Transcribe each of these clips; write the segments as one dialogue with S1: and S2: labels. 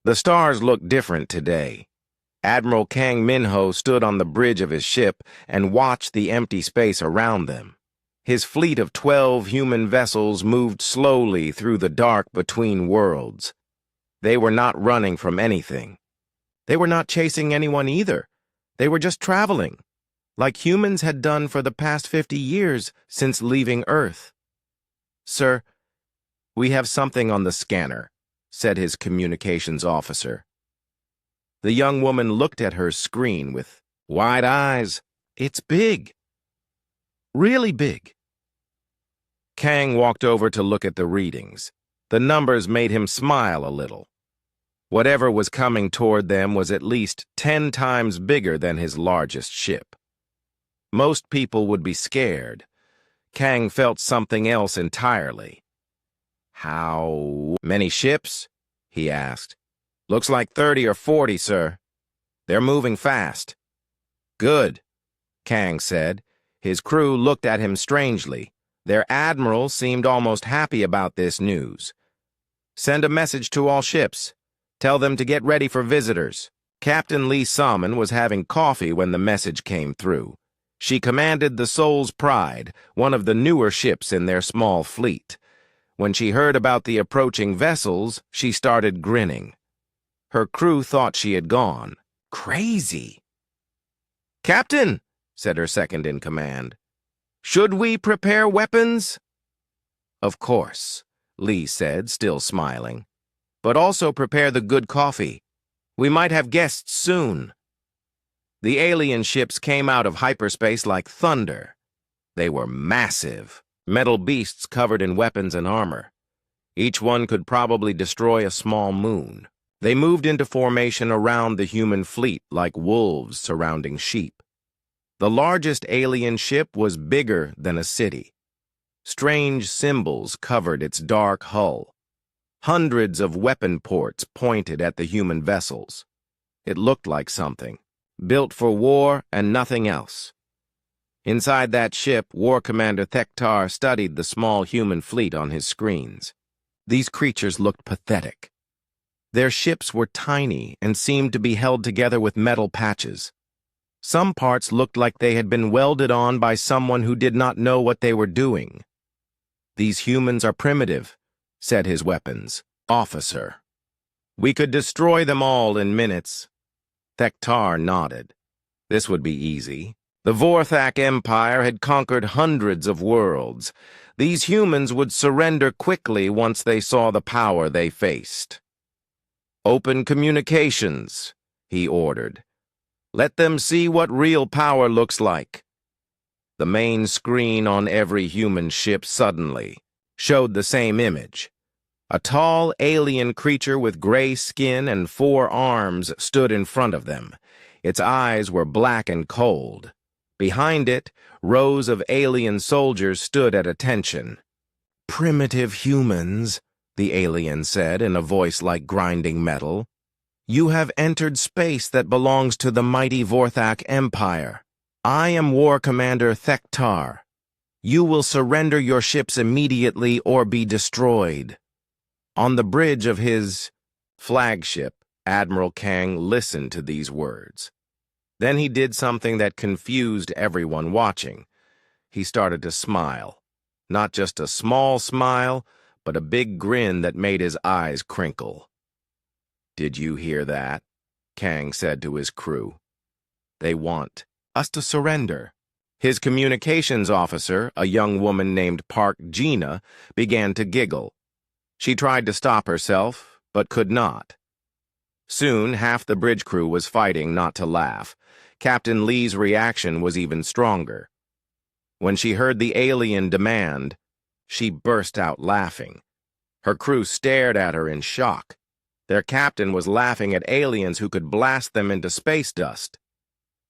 S1: The stars looked different today. Admiral Kang Minho stood on the bridge of his ship and watched the empty space around them. His fleet of 12 human vessels moved slowly through the dark between worlds. They were not running from anything. They were not chasing anyone either. They were just traveling, like humans had done for the past 50 years since leaving Earth. "Sir, we have something on the scanner," said his communications officer. The young woman looked at her screen with wide eyes. "It's big. Really big." Kang walked over to look at the readings. The numbers made him smile a little. Whatever was coming toward them was at least 10 times bigger than his largest ship. Most people would be scared. Kang felt something else entirely. "How many ships?" he asked. "Looks like 30 or 40, sir. They're moving fast." "Good," Kang said. His crew looked at him strangely. Their admiral seemed almost happy about this news. "Send a message to all ships. Tell them to get ready for visitors." Captain Lee Salmon was having coffee when the message came through. She commanded the Soul's Pride, one of the newer ships in their small fleet. When she heard about the approaching vessels, she started grinning. Her crew thought she had gone crazy. "Captain," said her second-in-command, "should we prepare weapons?" "Of course," Lee said, still smiling. "But also prepare the good coffee. We might have guests soon." The alien ships came out of hyperspace like thunder. They were massive, metal beasts covered in weapons and armor. Each one could probably destroy a small moon. They moved into formation around the human fleet like wolves surrounding sheep. The largest alien ship was bigger than a city. Strange symbols covered its dark hull. Hundreds of weapon ports pointed at the human vessels. It looked like something, built for war and nothing else. Inside that ship, War Commander Thektar studied the small human fleet on his screens. These creatures looked pathetic. Their ships were tiny and seemed to be held together with metal patches. Some parts looked like they had been welded on by someone who did not know what they were doing. "These humans are primitive," said his weapons officer. "We could destroy them all in minutes." Thektar nodded. This would be easy. The Vorthak Empire had conquered hundreds of worlds. These humans would surrender quickly once they saw the power they faced. "Open communications," he ordered. "Let them see what real power looks like." The main screen on every human ship suddenly showed the same image. A tall alien creature with gray skin and 4 arms stood in front of them. Its eyes were black and cold. Behind it, rows of alien soldiers stood at attention. "Primitive humans," the alien said in a voice like grinding metal. "You have entered space that belongs to the mighty Vorthak Empire. I am War Commander Thektar. You will surrender your ships immediately or be destroyed." On the bridge of his flagship, Admiral Kang listened to these words. Then he did something that confused everyone watching. He started to smile. Not just a small smile, but a big grin that made his eyes crinkle. "Did you hear that?" Kang said to his crew. "They want us to surrender." His communications officer, a young woman named Park Gina, began to giggle. She tried to stop herself, but could not. Soon, half the bridge crew was fighting not to laugh. Captain Lee's reaction was even stronger. When she heard the alien demand, she burst out laughing. Her crew stared at her in shock. Their captain was laughing at aliens who could blast them into space dust.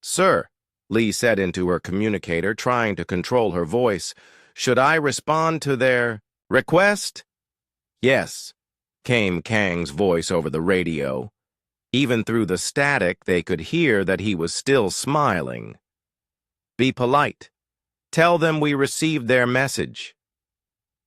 S1: "Sir," Lee said into her communicator, trying to control her voice, "should I respond to their request?" "Yes," came Kang's voice over the radio. Even through the static, they could hear that he was still smiling. "Be polite. Tell them we received their message."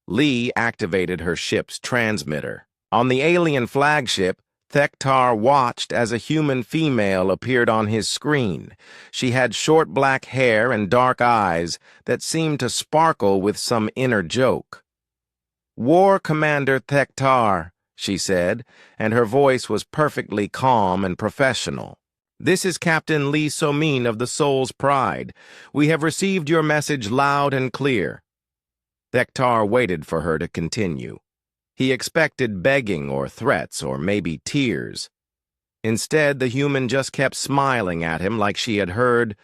S1: Lee activated her ship's transmitter. On the alien flagship, Thektar watched as a human female appeared on his screen. She had short black hair and dark eyes that seemed to sparkle with some inner joke. "War Commander Thektar," she said, and her voice was perfectly calm and professional. "This is Captain Lee Somin of the Soul's Pride. We have received your message loud and clear." Thektar waited for her to continue. He expected begging or threats or maybe tears. Instead, the human just kept smiling at him like she had heard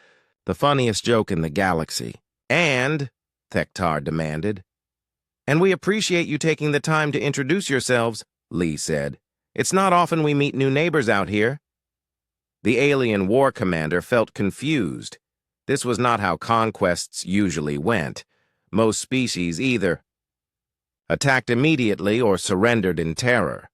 S1: the funniest joke in the galaxy. "And," Thektar demanded. "And we appreciate you taking the time to introduce yourselves," Lee said. "It's not often we meet new neighbors out here." The alien war commander felt confused. This was not how conquests usually went. Most species either attacked immediately or surrendered in terror.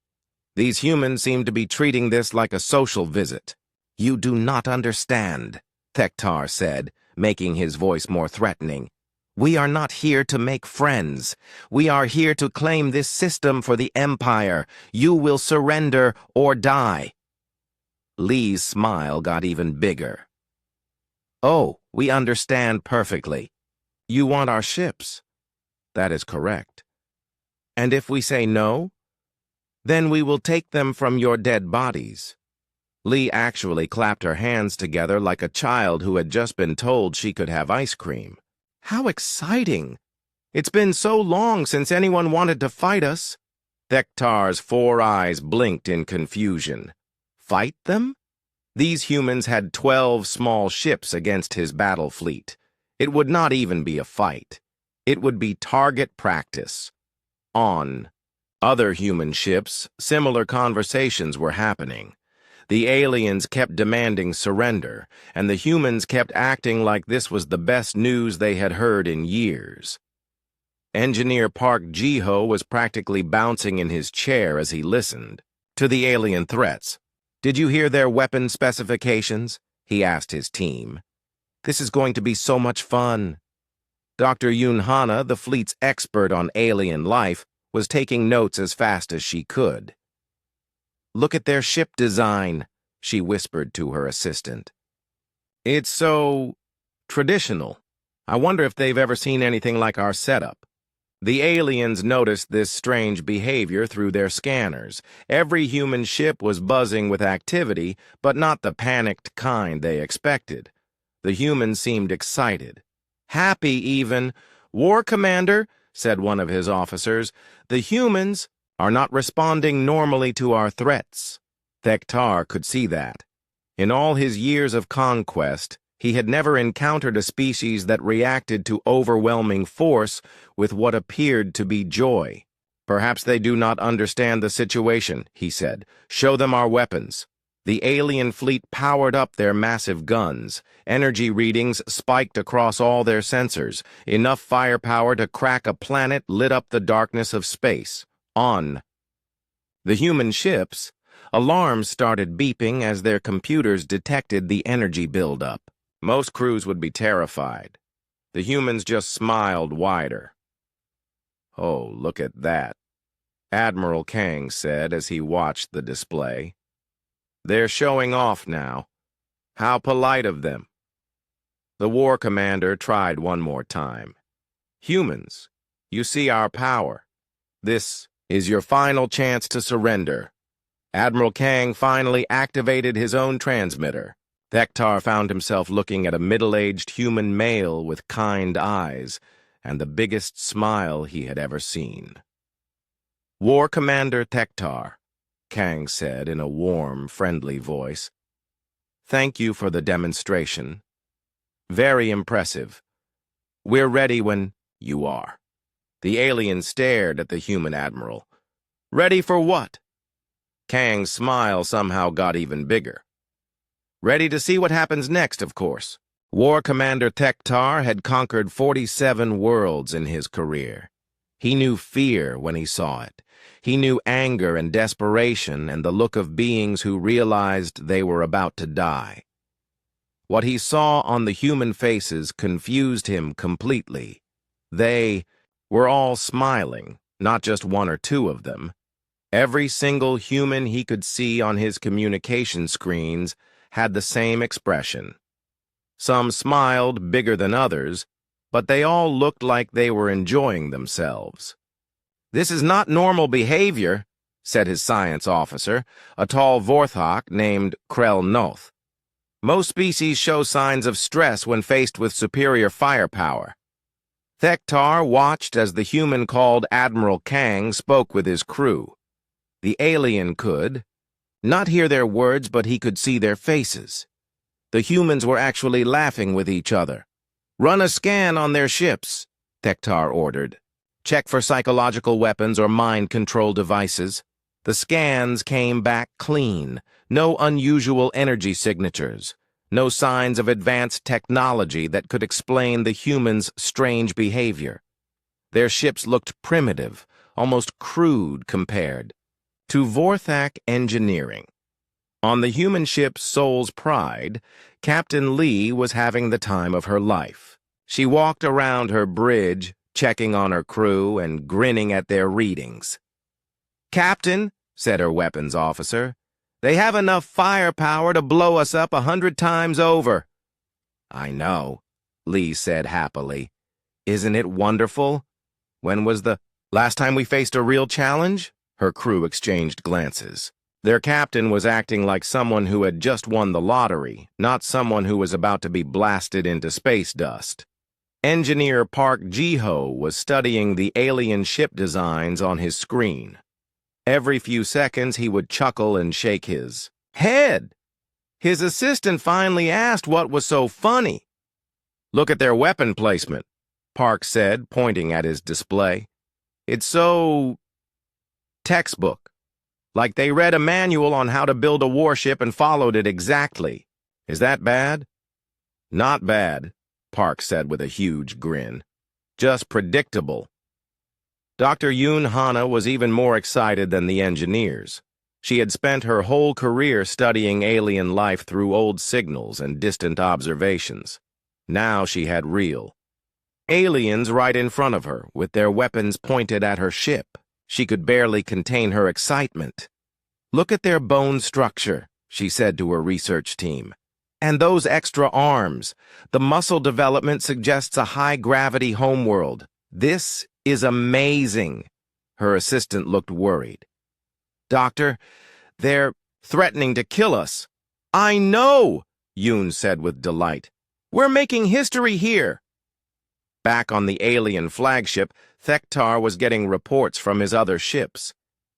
S1: These humans seemed to be treating this like a social visit. "You do not understand," Thektar said, making his voice more threatening. "We are not here to make friends. We are here to claim this system for the Empire. You will surrender or die." Lee's smile got even bigger. "Oh, we understand perfectly. You want our ships." "That is correct." "And if we say no, then we will take them from your dead bodies." Lee actually clapped her hands together like a child who had just been told she could have ice cream. "How exciting! It's been so long since anyone wanted to fight us." Thektar's 4 eyes blinked in confusion. Fight them? These humans had 12 small ships against his battle fleet. It would not even be a fight. It would be target practice. On other human ships, similar conversations were happening. The aliens kept demanding surrender, and the humans kept acting like this was the best news they had heard in years. Engineer Park Ji-ho was practically bouncing in his chair as he listened to the alien threats. "Did you hear their weapon specifications?" he asked his team. "This is going to be so much fun." Dr. Yoon Hana, the fleet's expert on alien life, was taking notes as fast as she could. "Look at their ship design," she whispered to her assistant. "It's so traditional. I wonder if they've ever seen anything like our setup." The aliens noticed this strange behavior through their scanners. Every human ship was buzzing with activity, but not the panicked kind they expected. The humans seemed excited. Happy, even. "War Commander," said one of his officers, "the humans are not responding normally to our threats." Thektar could see that. In all his years of conquest, he had never encountered a species that reacted to overwhelming force with what appeared to be joy. "Perhaps they do not understand the situation," he said. "Show them our weapons." The alien fleet powered up their massive guns. Energy readings spiked across all their sensors. Enough firepower to crack a planet lit up the darkness of space. On the human ships, alarms started beeping as their computers detected the energy buildup. Most crews would be terrified. The humans just smiled wider. "Oh, look at that," Admiral Kang said as he watched the display. "They're showing off now. How polite of them." The war commander tried one more time. "Humans, you see our power. This is your final chance to surrender." Admiral Kang finally activated his own transmitter. Thektar found himself looking at a middle-aged human male with kind eyes and the biggest smile he had ever seen. "War Commander Thektar," Kang said in a warm, friendly voice. "Thank you for the demonstration. Very impressive. We're ready when you are." The alien stared at the human admiral. "Ready for what?" Kang's smile somehow got even bigger. "Ready to see what happens next, of course." War Commander Thektar had conquered 47 worlds in his career. He knew fear when he saw it. He knew anger and desperation and the look of beings who realized they were about to die. What he saw on the human faces confused him completely. They were all smiling, not just one or two of them. Every single human he could see on his communication screens had the same expression. Some smiled bigger than others, but they all looked like they were enjoying themselves. "This is not normal behavior," said his science officer, a tall Vorthok named Krell Noth. "Most species show signs of stress when faced with superior firepower." Thektar watched as the human called Admiral Kang spoke with his crew. The alien could not hear their words, but he could see their faces. The humans were actually laughing with each other. "Run a scan on their ships," Thektar ordered. "Check for psychological weapons or mind control devices." The scans came back clean. No unusual energy signatures. No signs of advanced technology that could explain the humans' strange behavior. Their ships looked primitive, almost crude compared to Vorthak engineering. On the human ship Soul's Pride, Captain Lee was having the time of her life. She walked around her bridge, checking on her crew and grinning at their readings. "Captain," said her weapons officer, "they have enough firepower to blow us up 100 times over." "I know," Lee said happily. "Isn't it wonderful? When was the last time we faced a real challenge?" Her crew exchanged glances. Their captain was acting like someone who had just won the lottery, not someone who was about to be blasted into space dust. Engineer Park Ji-ho was studying the alien ship designs on his screen. Every few seconds he would chuckle and shake his head. His assistant finally asked what was so funny. "Look at their weapon placement," Park said, pointing at his display. "It's so textbook. Like they read a manual on how to build a warship and followed it exactly. Is that bad?" "Not bad," Park said with a huge grin. "Just predictable." Dr. Yoon Hana was even more excited than the engineers. She had spent her whole career studying alien life through old signals and distant observations. Now she had real aliens right in front of her, with their weapons pointed at her ship. She could barely contain her excitement. "Look at their bone structure," she said to her research team. "And those extra arms. The muscle development suggests a high-gravity homeworld. This is amazing." Her assistant looked worried. "Doctor, they're threatening to kill us." "I know," Yoon said with delight. "We're making history here." Back on the alien flagship, Thektar was getting reports from his other ships.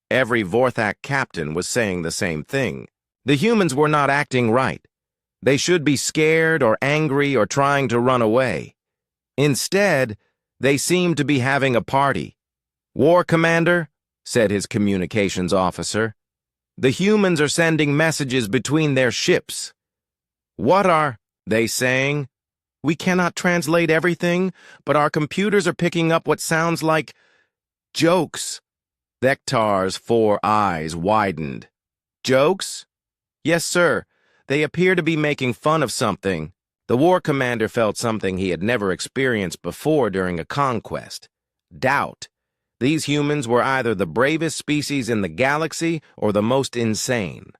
S1: Every Vorthak captain was saying the same thing. The humans were not acting right. They should be scared or angry or trying to run away. Instead, they seemed to be having a party. "War Commander," said his communications officer, "the humans are sending messages between their ships." "What are they saying?" "We cannot translate everything, but our computers are picking up what sounds like jokes." Thektar's 4 eyes widened. "Jokes?" "Yes, sir. They appear to be making fun of something." The war commander felt something he had never experienced before during a conquest. Doubt. These humans were either the bravest species in the galaxy or the most insane.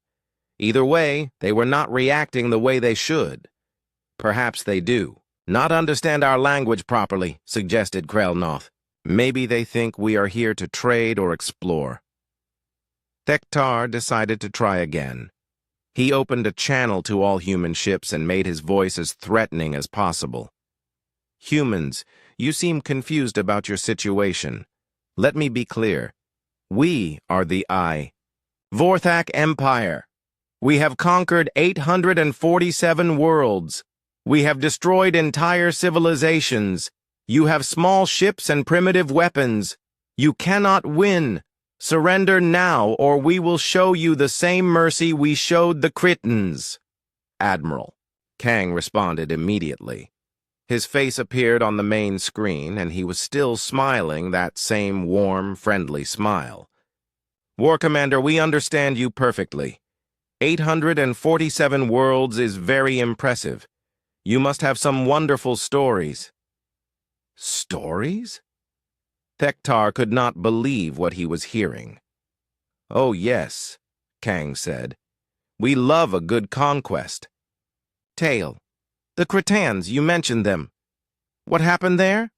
S1: Either way, they were not reacting the way they should. "Perhaps they do not understand our language properly," suggested Krellnoth. "Maybe they think we are here to trade or explore." Thektar decided to try again. He opened a channel to all human ships and made his voice as threatening as possible. "Humans, you seem confused about your situation. Let me be clear. We are the Vorthak Empire. We have conquered 847 worlds. We have destroyed entire civilizations. You have small ships and primitive weapons. You cannot win. Surrender now, or we will show you the same mercy we showed the Cretans." "Admiral," Kang responded immediately. His face appeared on the main screen, and he was still smiling that same warm, friendly smile. "War Commander, we understand you perfectly. 847 worlds is very impressive. You must have some wonderful stories." "Stories?" Thektar could not believe what he was hearing. "Oh, yes," Kang said. "We love a good conquest." "Tail, the Cretans, you mentioned them. What happened there?"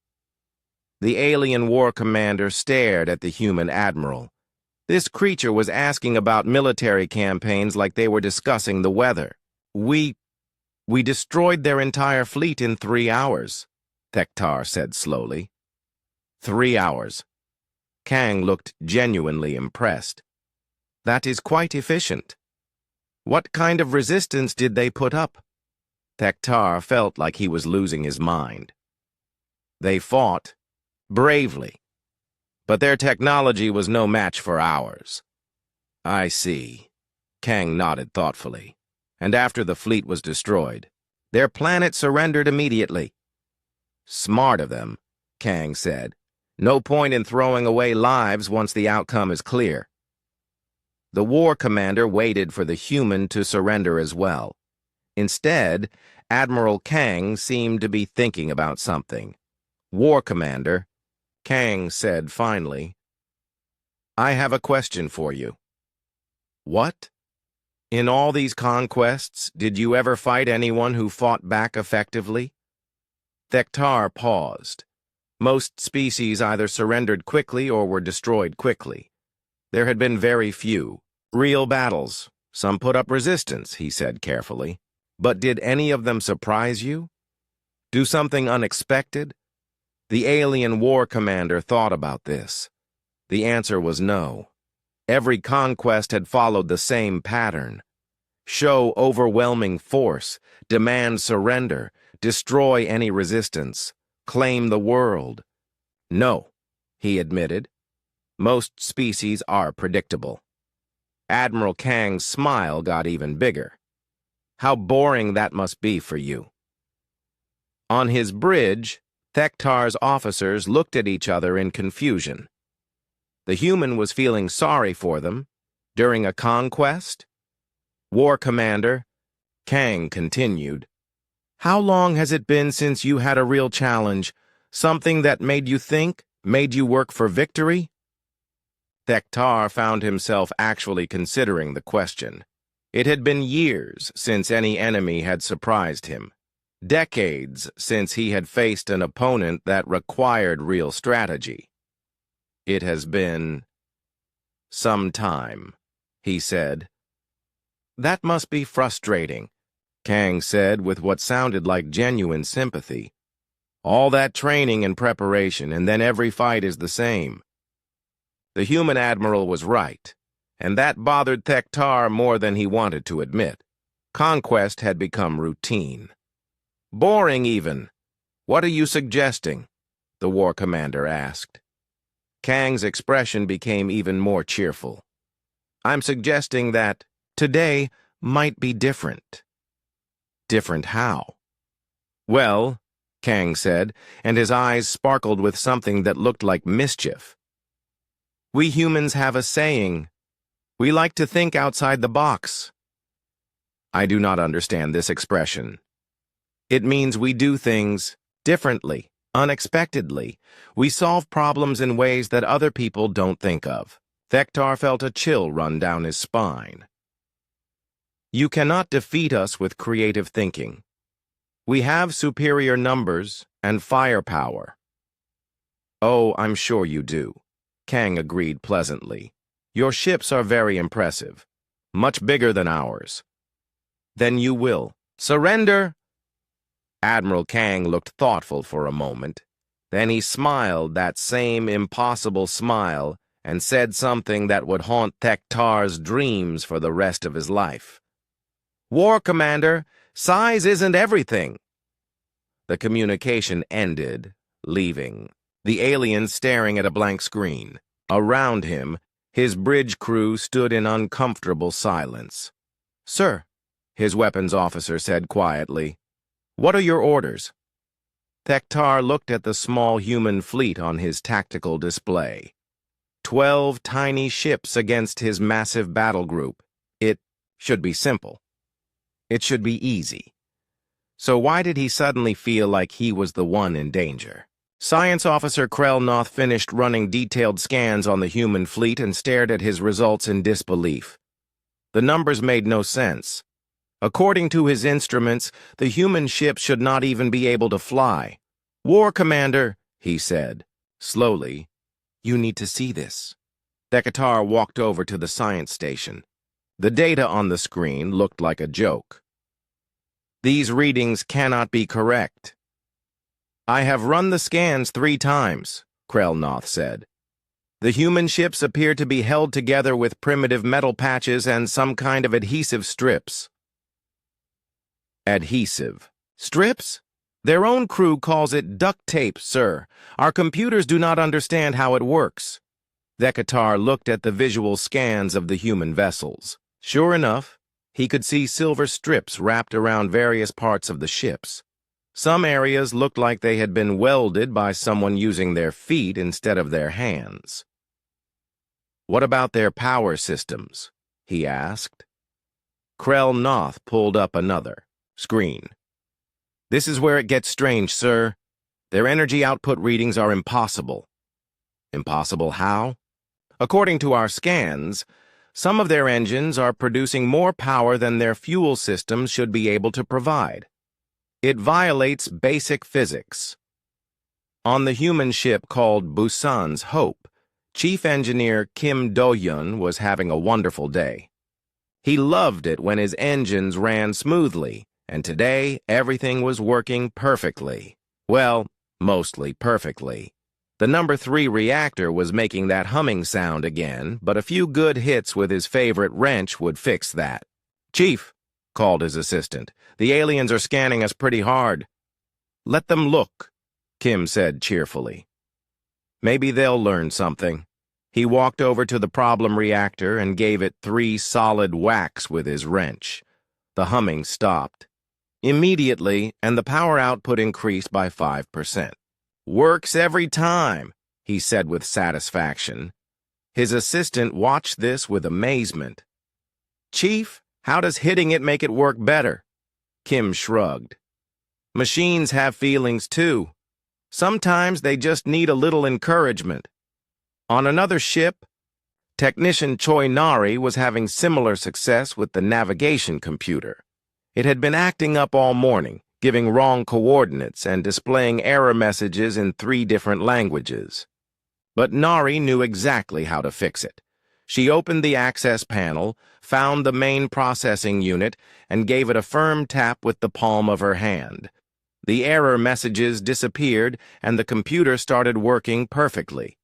S1: The alien war commander stared at the human admiral. This creature was asking about military campaigns like they were discussing the weather. We destroyed their entire fleet in 3 hours," Thektar said slowly. 3 hours. Kang looked genuinely impressed. "That is quite efficient. What kind of resistance did they put up?" Thektar felt like he was losing his mind. "They fought bravely, but their technology was no match for ours." "I see," Kang nodded thoughtfully. "And after the fleet was destroyed, their planet surrendered immediately." "Smart of them," Kang said. "No point in throwing away lives once the outcome is clear." The war commander waited for the human to surrender as well. Instead, Admiral Kang seemed to be thinking about something. "War commander," Kang said finally, "I have a question for you." "What?" "In all these conquests, did you ever fight anyone who fought back effectively?" Thektar paused. Most species either surrendered quickly or were destroyed quickly. There had been very few real battles. Some put up resistance, he said carefully. But did any of them surprise you? Do something unexpected? The alien war commander thought about this. The answer was no. Every conquest had followed the same pattern. Show overwhelming force, demand surrender, destroy any resistance, claim the world. No, he admitted. Most species are predictable. Admiral Kang's smile got even bigger. How boring that must be for you. On his bridge, Thektar's officers looked at each other in confusion. The human was feeling sorry for them. During a conquest? War commander, Kang continued, how long has it been since you had a real challenge? Something that made you think, made you work for victory? Thektar found himself actually considering the question. It had been years since any enemy had surprised him. Decades since he had faced an opponent that required real strategy. It has been some time, he said. That must be frustrating, Kang said with what sounded like genuine sympathy. All that training and preparation, and then every fight is the same. The human admiral was right, and that bothered Thektar more than he wanted to admit. Conquest had become routine. Boring, even. What are you suggesting? The war commander asked. Kang's expression became even more cheerful. I'm suggesting that today might be different. Different how? Well, Kang said, and his eyes sparkled with something that looked like mischief. We humans have a saying. We like to think outside the box. I do not understand this expression. It means we do things differently, unexpectedly. We solve problems in ways that other people don't think of. Thektar felt a chill run down his spine. You cannot defeat us with creative thinking. We have superior numbers and firepower. Oh, I'm sure you do, Kang agreed pleasantly. Your ships are very impressive, much bigger than ours. Then you will surrender. Admiral Kang looked thoughtful for a moment. Then he smiled that same impossible smile and said something that would haunt Thektar's dreams for the rest of his life. War Commander, size isn't everything. The communication ended, leaving the alien staring at a blank screen. Around him, his bridge crew stood in uncomfortable silence. Sir, his weapons officer said quietly, what are your orders? Thektar looked at the small human fleet on his tactical display. 12 tiny ships against his massive battle group. It should be simple. It should be easy. So why did he suddenly feel like he was the one in danger? Science Officer Krellnoth finished running detailed scans on the human fleet and stared at his results in disbelief. The numbers made no sense. According to his instruments, the human ship should not even be able to fly. "War Commander," he said, slowly, "you need to see this." Decatur walked over to the science station. The data on the screen looked like a joke. "These readings cannot be correct." "I have run the scans 3 times, Krellnoth said. "The human ships appear to be held together with primitive metal patches and some kind of adhesive strips." Adhesive strips? Their own crew calls it duct tape, sir. Our computers do not understand how it works. Decatur looked at the visual scans of the human vessels. Sure enough, he could see silver strips wrapped around various parts of the ships. Some areas looked like they had been welded by someone using their feet instead of their hands. "What about their power systems?" he asked. Krellnoth pulled up another screen. "This is where it gets strange, sir. Their energy output readings are impossible." "Impossible how?" "According to our scans, some of their engines are producing more power than their fuel systems should be able to provide. It violates basic physics." On the human ship called Busan's Hope, Chief Engineer Kim Do-hyun was having a wonderful day. He loved it when his engines ran smoothly, and today everything was working perfectly. Well, mostly perfectly. The number 3 reactor was making that humming sound again, but a few good hits with his favorite wrench would fix that. "Chief," called his assistant, "the aliens are scanning us pretty hard." "Let them look," Kim said cheerfully. "Maybe they'll learn something." He walked over to the problem reactor and gave it 3 solid whacks with his wrench. The humming stopped immediately, and the power output increased by 5%. "Works every time," he said with satisfaction. His assistant watched this with amazement. "Chief, how does hitting it make it work better?" Kim shrugged. "Machines have feelings too. Sometimes they just need a little encouragement." On another ship, Technician Choi Nari was having similar success with the navigation computer. It had been acting up all morning, giving wrong coordinates and displaying error messages in 3 different languages. But Nari knew exactly how to fix it. She opened the access panel, found the main processing unit, and gave it a firm tap with the palm of her hand. The error messages disappeared, and the computer started working perfectly.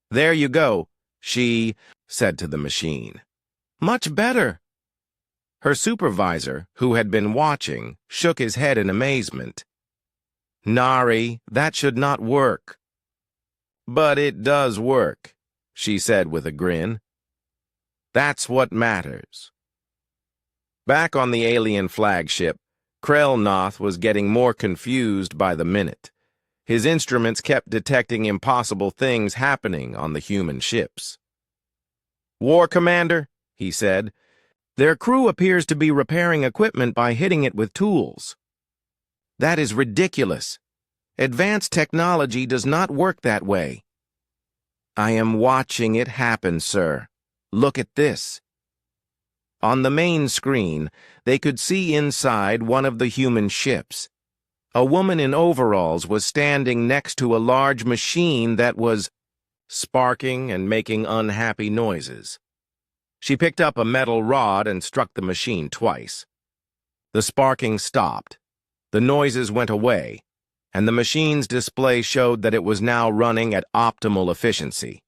S1: "There you go," she said to the machine. "Much better." Her supervisor, who had been watching, shook his head in amazement. "Nari, that should not work." "But it does work," she said with a grin. "That's what matters." Back on the alien flagship, Krellnoth was getting more confused by the minute. His instruments kept detecting impossible things happening on the human ships. "War Commander," he said, "their crew appears to be repairing equipment by hitting it with tools. That is ridiculous. Advanced technology does not work that way." "I am watching it happen, sir. Look at this." On the main screen, they could see inside one of the human ships. A woman in overalls was standing next to a large machine that was sparking and making unhappy noises. She picked up a metal rod and struck the machine twice. The sparking stopped, the noises went away, and the machine's display showed that it was now running at optimal efficiency.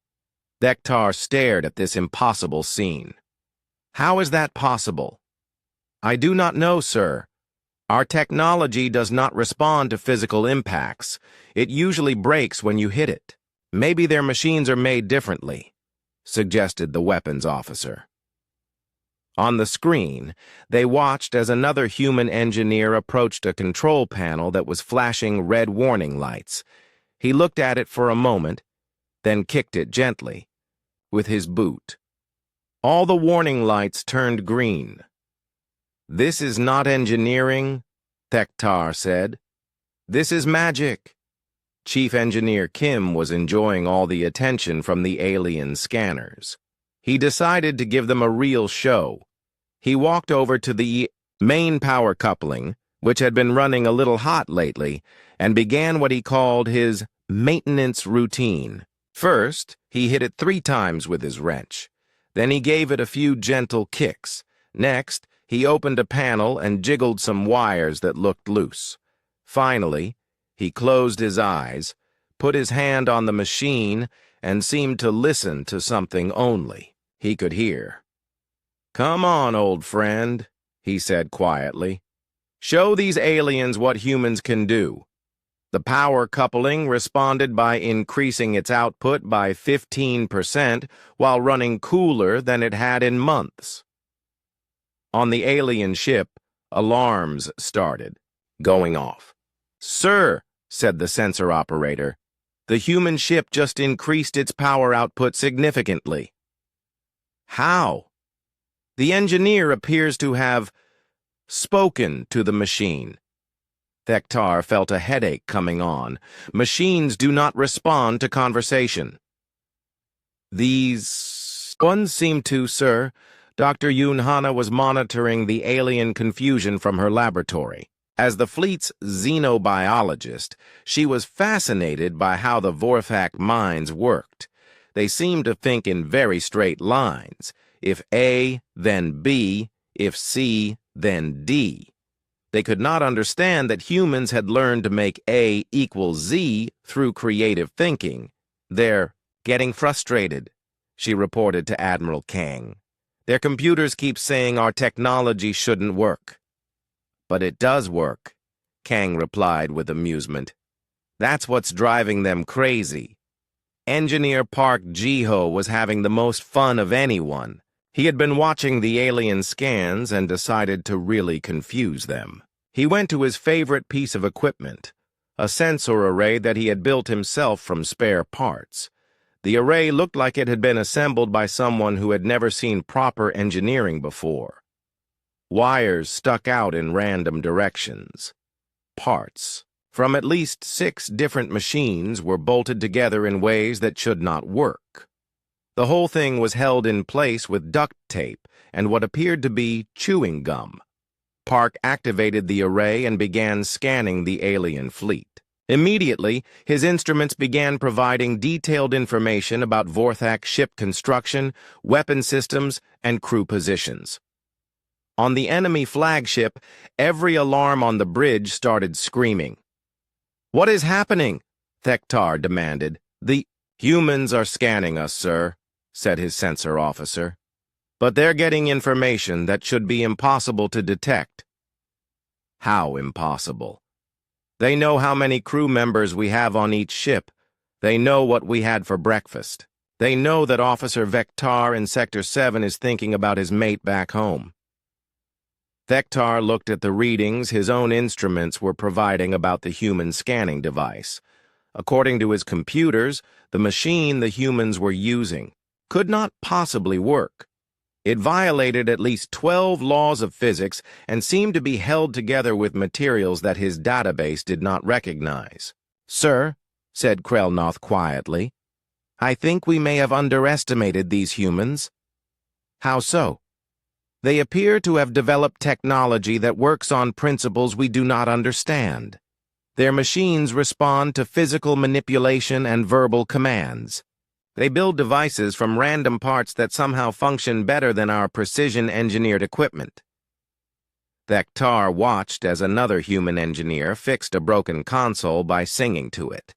S1: Decatur stared at this impossible scene. "How is that possible?" "I do not know, sir. Our technology does not respond to physical impacts. It usually breaks when you hit it. Maybe their machines are made differently," suggested the weapons officer. On the screen, they watched as another human engineer approached a control panel that was flashing red warning lights. He looked at it for a moment, then kicked it gently with his boot. All the warning lights turned green. "This is not engineering," Decatur said. "This is magic." Chief Engineer Kim was enjoying all the attention from the alien scanners. He decided to give them a real show. He walked over to the main power coupling, which had been running a little hot lately, and began what he called his maintenance routine. First, he hit it 3 times with his wrench. Then he gave it a few gentle kicks. Next, he opened a panel and jiggled some wires that looked loose. Finally, he closed his eyes, put his hand on the machine, and seemed to listen to something only he could hear. "Come on, old friend," he said quietly. "Show these aliens what humans can do." The power coupling responded by increasing its output by 15% while running cooler than it had in months. On the alien ship, alarms started going off. "Sir," said the sensor operator, "the human ship just increased its power output significantly." "How?" "The engineer appears to have spoken to the machine." Thektar felt a headache coming on. Machines do not respond to conversation. "These ones seem to, sir." Dr. Yoon Hana was monitoring the alien confusion from her laboratory. As the fleet's xenobiologist, she was fascinated by how the Vorthak minds worked. They seemed to think in very straight lines. If A, then B. If C, then D. They could not understand that humans had learned to make A equal Z through creative thinking. "They're getting frustrated," she reported to Admiral Kang. "Their computers keep saying our technology shouldn't work." "But it does work," Kang replied with amusement. "That's what's driving them crazy." Engineer Park Ji-ho was having the most fun of anyone. He had been watching the alien scans and decided to really confuse them. He went to his favorite piece of equipment, a sensor array that he had built himself from spare parts. The array looked like it had been assembled by someone who had never seen proper engineering before. Wires stuck out in random directions. Parts from at least 6 different machines were bolted together in ways that should not work. The whole thing was held in place with duct tape and what appeared to be chewing gum. Park activated the array and began scanning the alien fleet. Immediately, his instruments began providing detailed information about Vorthak ship construction, weapon systems, and crew positions. On the enemy flagship, every alarm on the bridge started screaming. "What is happening?" Thektar demanded. "The humans are scanning us, sir," said his sensor officer. "But they're getting information that should be impossible to detect." "How impossible?" "They know how many crew members we have on each ship. They know what we had for breakfast. They know that Officer Vektar in Sector 7 is thinking about his mate back home." Thektar looked at the readings his own instruments were providing about the human scanning device. According to his computers, the machine the humans were using could not possibly work. It violated at least 12 laws of physics and seemed to be held together with materials that his database did not recognize. "Sir," said Krelnoth quietly, "I think we may have underestimated these humans." "How so?" "They appear to have developed technology that works on principles we do not understand. Their machines respond to physical manipulation and verbal commands. They build devices from random parts that somehow function better than our precision-engineered equipment." Thektar watched as another human engineer fixed a broken console by singing to it.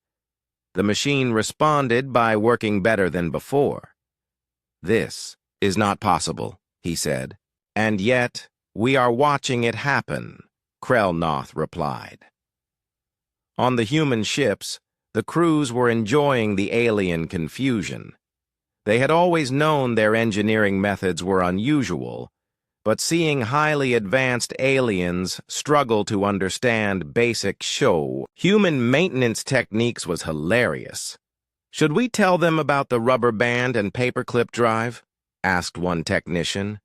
S1: The machine responded by working better than before. "This is not possible," he said. "And yet, we are watching it happen," Krelnoth replied. On the human ships, the crews were enjoying the alien confusion. They had always known their engineering methods were unusual, but seeing highly advanced aliens struggle to understand basic human maintenance techniques was hilarious. "Should we tell them about the rubber band and paperclip drive?" asked one technician.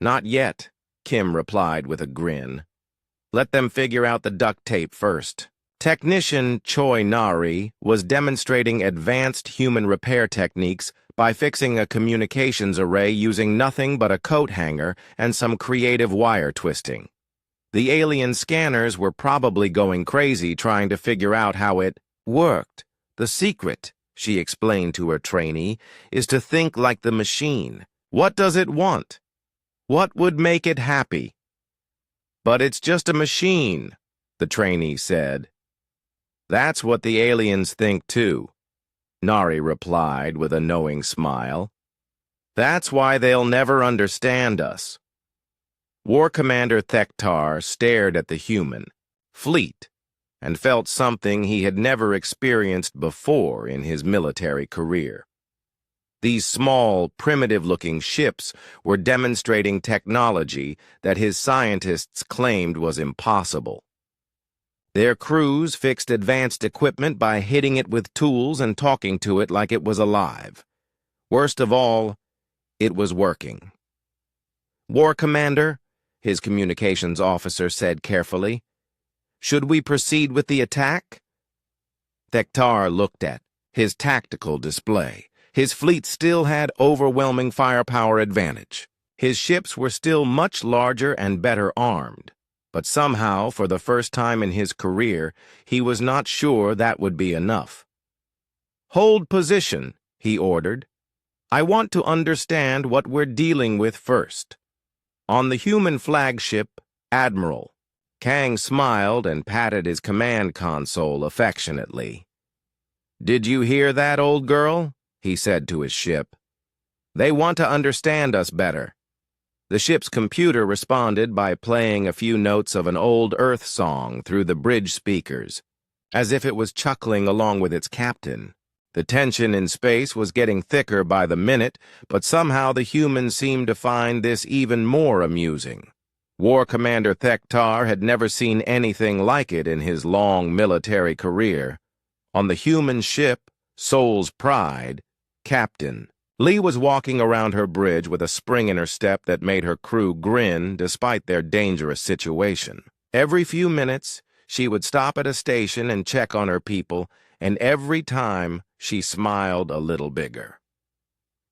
S1: "Not yet," Kim replied with a grin. "Let them figure out the duct tape first." Technician Choi Nari was demonstrating advanced human repair techniques by fixing a communications array using nothing but a coat hanger and some creative wire twisting. The alien scanners were probably going crazy trying to figure out how it worked. The secret, she explained to her trainee, is to think like the machine. What does it want? What would make it happy? But it's just a machine, the trainee said. That's what the aliens think too, Nari replied with a knowing smile. That's why they'll never understand us. War Commander Thektar stared at the human, Fleet, and felt something he had never experienced before in his military career. These small, primitive-looking ships were demonstrating technology that his scientists claimed was impossible. Their crews fixed advanced equipment by hitting it with tools and talking to it like it was alive. Worst of all, it was working. War Commander, his communications officer said carefully, should we proceed with the attack? Thektar looked at his tactical display. His fleet still had overwhelming firepower advantage. His ships were still much larger and better armed. But somehow, for the first time in his career, he was not sure that would be enough. Hold position, he ordered. I want to understand what we're dealing with first. On the human flagship, Admiral, Kang smiled and patted his command console affectionately. Did you hear that, old girl? He said to his ship. They want to understand us better. The ship's computer responded by playing a few notes of an old Earth song through the bridge speakers, as if it was chuckling along with its captain. The tension in space was getting thicker by the minute, but somehow the humans seemed to find this even more amusing. War Commander Thektar had never seen anything like it in his long military career. On the human ship, Soul's Pride, Captain Lee was walking around her bridge with a spring in her step that made her crew grin despite their dangerous situation. Every few minutes, she would stop at a station and check on her people, and every time she smiled a little bigger.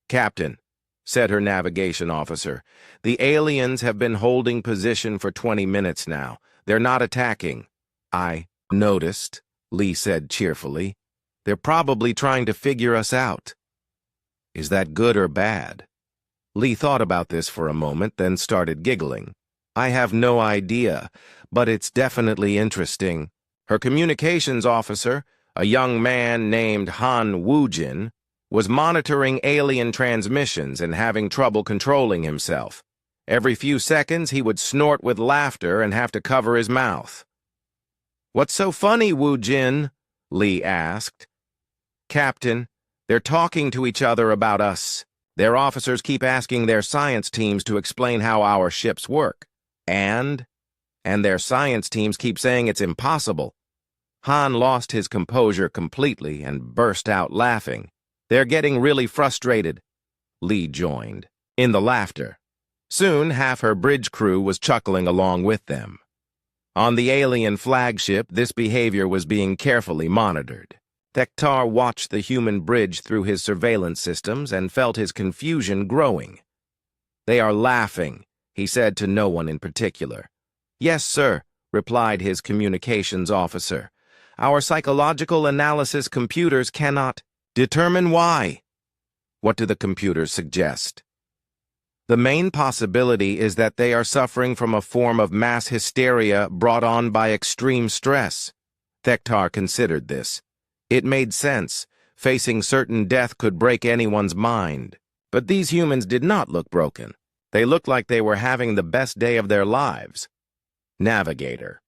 S1: Captain, said her navigation officer, the aliens have been holding position for 20 minutes now. They're not attacking. I noticed, Lee said cheerfully. They're probably trying to figure us out. Is that good or bad? Lee thought about this for a moment, then started giggling. I have no idea, but it's definitely interesting. Her communications officer, a young man named Han Woojin, was monitoring alien transmissions and having trouble controlling himself. Every few seconds, he would snort with laughter and have to cover his mouth. What's so funny, Woojin? Lee asked. Captain, they're talking to each other about us. Their officers keep asking their science teams to explain how our ships work. And their science teams keep saying it's impossible. Han lost his composure completely and burst out laughing. They're getting really frustrated. Lee joined in the laughter. Soon, half her bridge crew was chuckling along with them. On the alien flagship, this behavior was being carefully monitored. Thektar watched the human bridge through his surveillance systems and felt his confusion growing. They are laughing, he said to no one in particular. Yes, sir, replied his communications officer. Our psychological analysis computers cannot determine why. What do the computers suggest? The main possibility is that they are suffering from a form of mass hysteria brought on by extreme stress. Thektar considered this. It made sense. Facing certain death could break anyone's mind. But these humans did not look broken. They looked like they were having the best day of their lives. Navigator.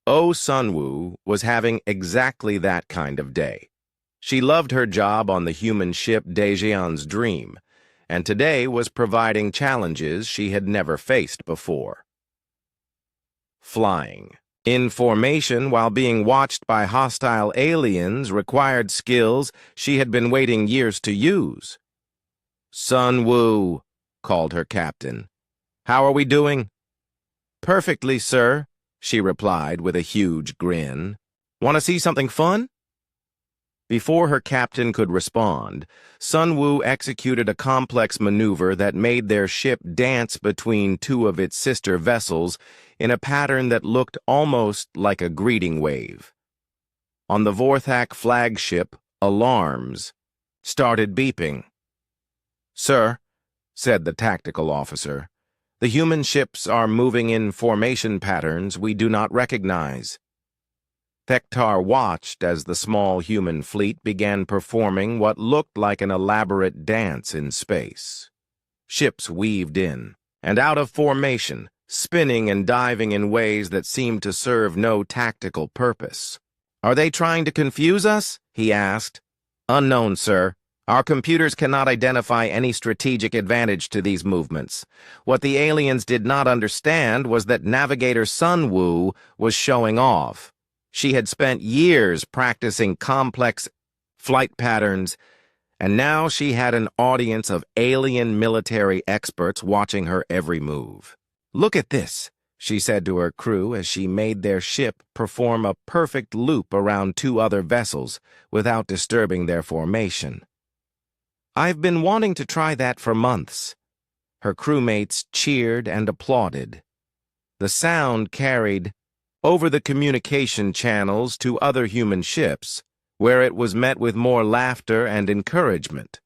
S1: Oh Sunwoo was having exactly that kind of day. She loved her job on the human ship Daejeon's Dream, and today was providing challenges she had never faced before. Flying. In formation while being watched by hostile aliens required skills she had been waiting years to use. Sunwoo, called her captain. How are we doing? Perfectly, sir, she replied with a huge grin. Want to see something fun? Before her captain could respond, Sun Wu executed a complex maneuver that made their ship dance between two of its sister vessels in a pattern that looked almost like a greeting wave. On the Vorthak flagship, alarms started beeping. "Sir," said the tactical officer, "the human ships are moving in formation patterns we do not recognize." Thektar watched as the small human fleet began performing what looked like an elaborate dance in space. Ships weaved in and out of formation, spinning and diving in ways that seemed to serve no tactical purpose. "Are they trying to confuse us?" he asked. "Unknown, sir. Our computers cannot identify any strategic advantage to these movements. What the aliens did not understand was that Navigator Sun Wu was showing off. She had spent years practicing complex flight patterns, and now she had an audience of alien military experts watching her every move. "Look at this," she said to her crew as she made their ship perform a perfect loop around two other vessels without disturbing their formation. "I've been wanting to try that for months." Her crewmates cheered and applauded. The sound carried over the communication channels to other human ships, where it was met with more laughter and encouragement.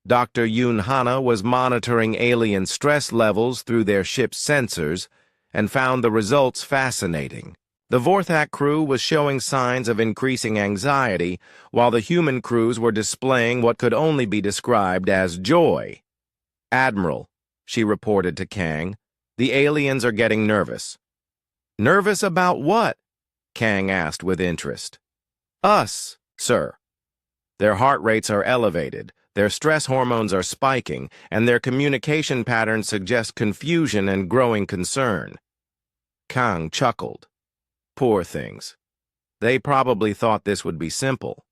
S1: Dr. Yoon Hana was monitoring alien stress levels through their ship's sensors and found the results fascinating. The Vorthak crew was showing signs of increasing anxiety, while the human crews were displaying what could only be described as joy. "Admiral," she reported to Kang, "the aliens are getting nervous." "Nervous about what?" Kang asked with interest. "Us, sir. Their heart rates are elevated, their stress hormones are spiking, and their communication patterns suggest confusion and growing concern." Kang chuckled. "Poor things. They probably thought this would be simple."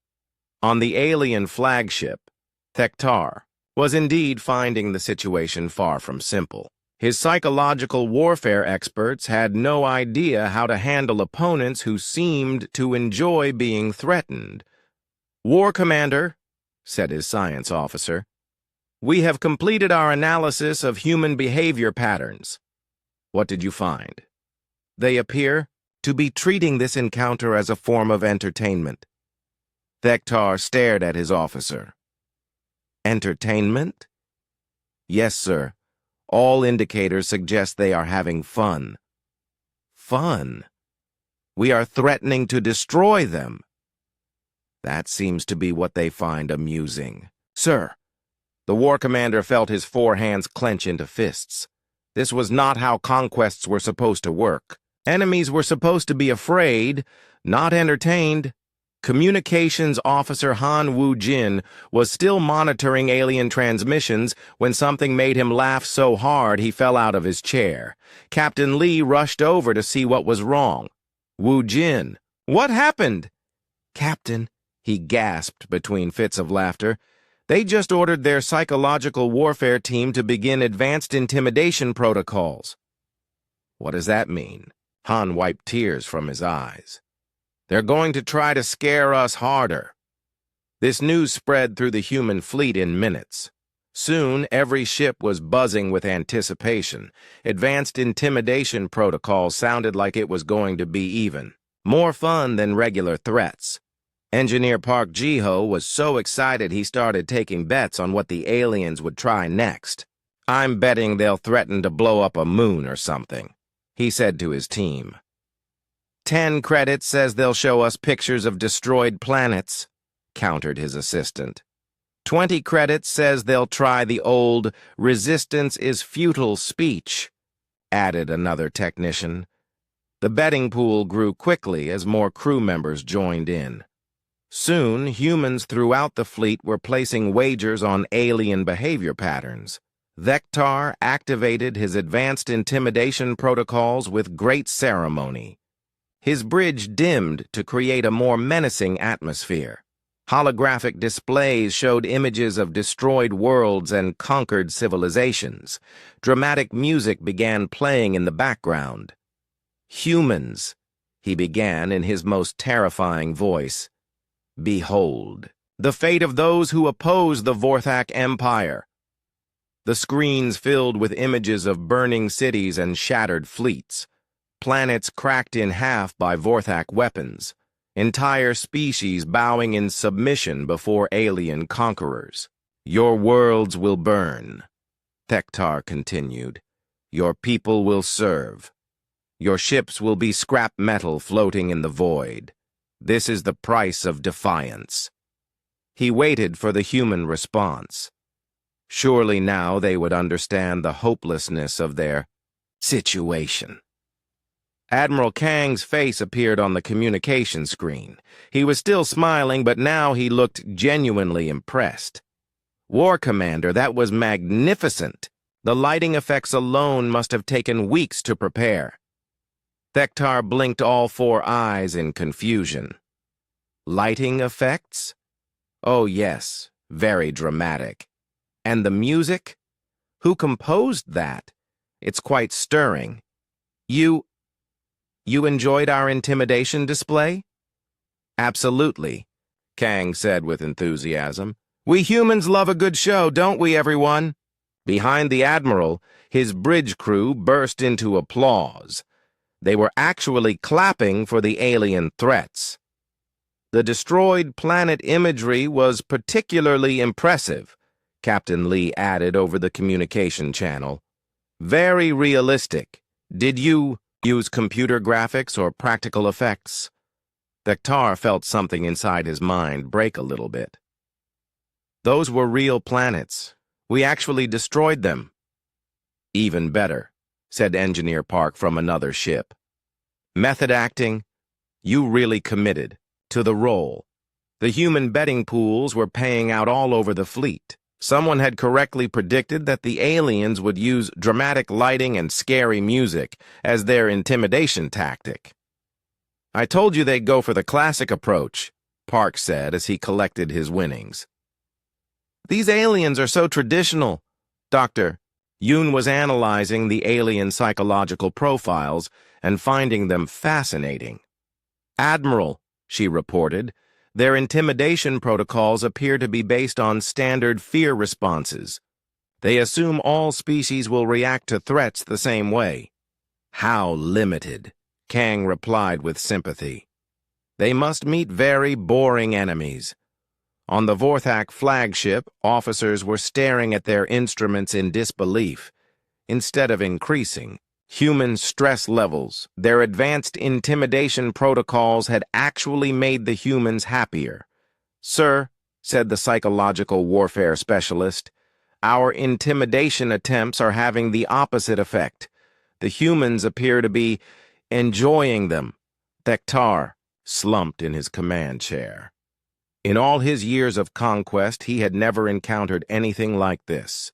S1: On the alien flagship, Thektar was indeed finding the situation far from simple. His psychological warfare experts had no idea how to handle opponents who seemed to enjoy being threatened. "War Commander," said his science officer, "we have completed our analysis of human behavior patterns." "What did you find?" "They appear to be treating this encounter as a form of entertainment." Thektar stared at his officer. "Entertainment?" "Yes, sir. All indicators suggest they are having fun." "Fun? We are threatening to destroy them." "That seems to be what they find amusing." "Sir," the war commander felt his four hands clench into fists. "This was not how conquests were supposed to work. Enemies were supposed to be afraid, not entertained." Communications Officer Han Woo-jin was still monitoring alien transmissions when something made him laugh so hard he fell out of his chair. Captain Lee rushed over to see what was wrong. "Woo-jin, what happened?" "Captain," he gasped between fits of laughter, "they just ordered their psychological warfare team to begin advanced intimidation protocols." "What does that mean?" Han wiped tears from his eyes. "They're going to try to scare us harder." This news spread through the human fleet in minutes. Soon, every ship was buzzing with anticipation. Advanced intimidation protocols sounded like it was going to be even more fun than regular threats. Engineer Park Ji-ho was so excited he started taking bets on what the aliens would try next. "I'm betting they'll threaten to blow up a moon or something," he said to his team. 10 credits says they'll show us pictures of destroyed planets," countered his assistant. 20 credits says they'll try the old "resistance is futile" speech, added another technician. The betting pool grew quickly as more crew members joined in. Soon, humans throughout the fleet were placing wagers on alien behavior patterns. Thektar activated his advanced intimidation protocols with great ceremony. His bridge dimmed to create a more menacing atmosphere. Holographic displays showed images of destroyed worlds and conquered civilizations. Dramatic music began playing in the background. Humans, he began in his most terrifying voice. Behold, the fate of those who oppose the Vorthak Empire. The screens filled with images of burning cities and shattered fleets, planets cracked in half by Vorthak weapons, entire species bowing in submission before alien conquerors. Your worlds will burn, Thektar continued. Your people will serve. Your ships will be scrap metal floating in the void. This is the price of defiance. He waited for the human response. Surely now they would understand the hopelessness of their situation. Admiral Kang's face appeared on the communication screen. He was still smiling, but now he looked genuinely impressed. War Commander, that was magnificent. The lighting effects alone must have taken weeks to prepare. Thektar blinked all four eyes in confusion. Lighting effects? Oh yes, very dramatic. And the music? Who composed that? It's quite stirring. You enjoyed our intimidation display? Absolutely, Kang said with enthusiasm. We humans love a good show, don't we, everyone? Behind the Admiral, his bridge crew burst into applause. They were actually clapping for the alien threats. The destroyed planet imagery was particularly impressive, Captain Lee added over the communication channel. Very realistic. Did you use computer graphics or practical effects? Thektar felt something inside his mind break a little bit. Those were real planets. We actually destroyed them. Even better, said Engineer Park from another ship. Method acting? You really committed to the role. The human betting pools were paying out all over the fleet. Someone had correctly predicted that the aliens would use dramatic lighting and scary music as their intimidation tactic. I told you they'd go for the classic approach, Park said as he collected his winnings. These aliens are so traditional. Dr. Yoon was analyzing the alien psychological profiles and finding them fascinating. Admiral, she reported, their intimidation protocols appear to be based on standard fear responses. They assume all species will react to threats the same way. How limited, Kang replied with sympathy. They must meet very boring enemies. On the Vorthak flagship, officers were staring at their instruments in disbelief. Instead of increasing human stress levels, their advanced intimidation protocols had actually made the humans happier. Sir, said the psychological warfare specialist, our intimidation attempts are having the opposite effect. The humans appear to be enjoying them. Thektar slumped in his command chair. In all his years of conquest, he had never encountered anything like this.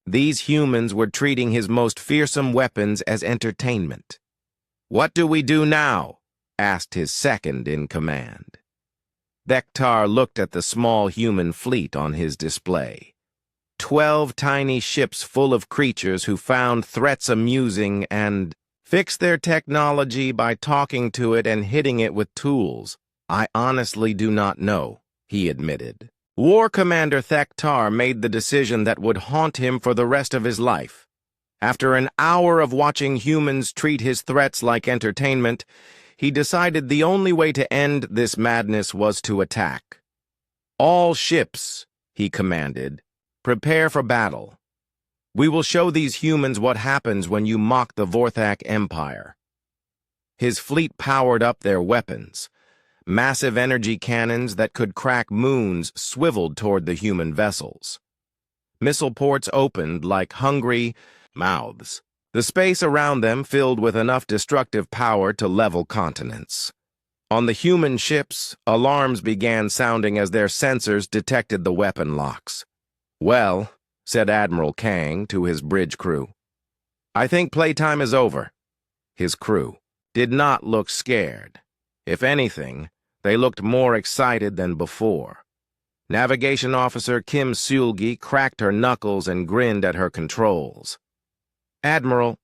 S1: These humans were treating his most fearsome weapons as entertainment. What do we do now? Asked his second in command. Thektar looked at the small human fleet on his display. 12 tiny ships full of creatures who found threats amusing and fixed their technology by talking to it and hitting it with tools. I honestly do not know, he admitted. War Commander Thektar made the decision that would haunt him for the rest of his life. After an hour of watching humans treat his threats like entertainment, he decided the only way to end this madness was to attack. All ships, he commanded, prepare for battle. We will show these humans what happens when you mock the Vorthak Empire. His fleet powered up their weapons. Massive energy cannons that could crack moons swiveled toward the human vessels. Missile ports opened like hungry mouths, the space around them filled with enough destructive power to level continents. On the human ships, alarms began sounding as their sensors detected the weapon locks. Well, said Admiral Kang to his bridge crew, I think playtime is over. His crew did not look scared. If anything, they looked more excited than before. Navigation Officer Kim Seulgi cracked her knuckles and grinned at her controls. Admiral,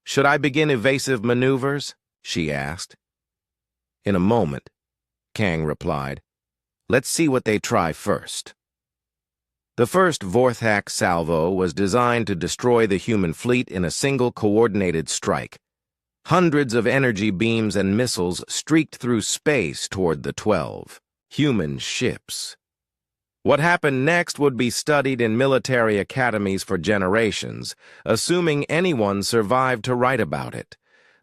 S1: should I begin evasive maneuvers? she asked. In a moment, Kang replied. Let's see what they try first. The first Vorthak salvo was designed to destroy the human fleet in a single coordinated strike. Hundreds of energy beams and missiles streaked through space toward the 12 human ships. What happened next would be studied in military academies for generations, assuming anyone survived to write about it.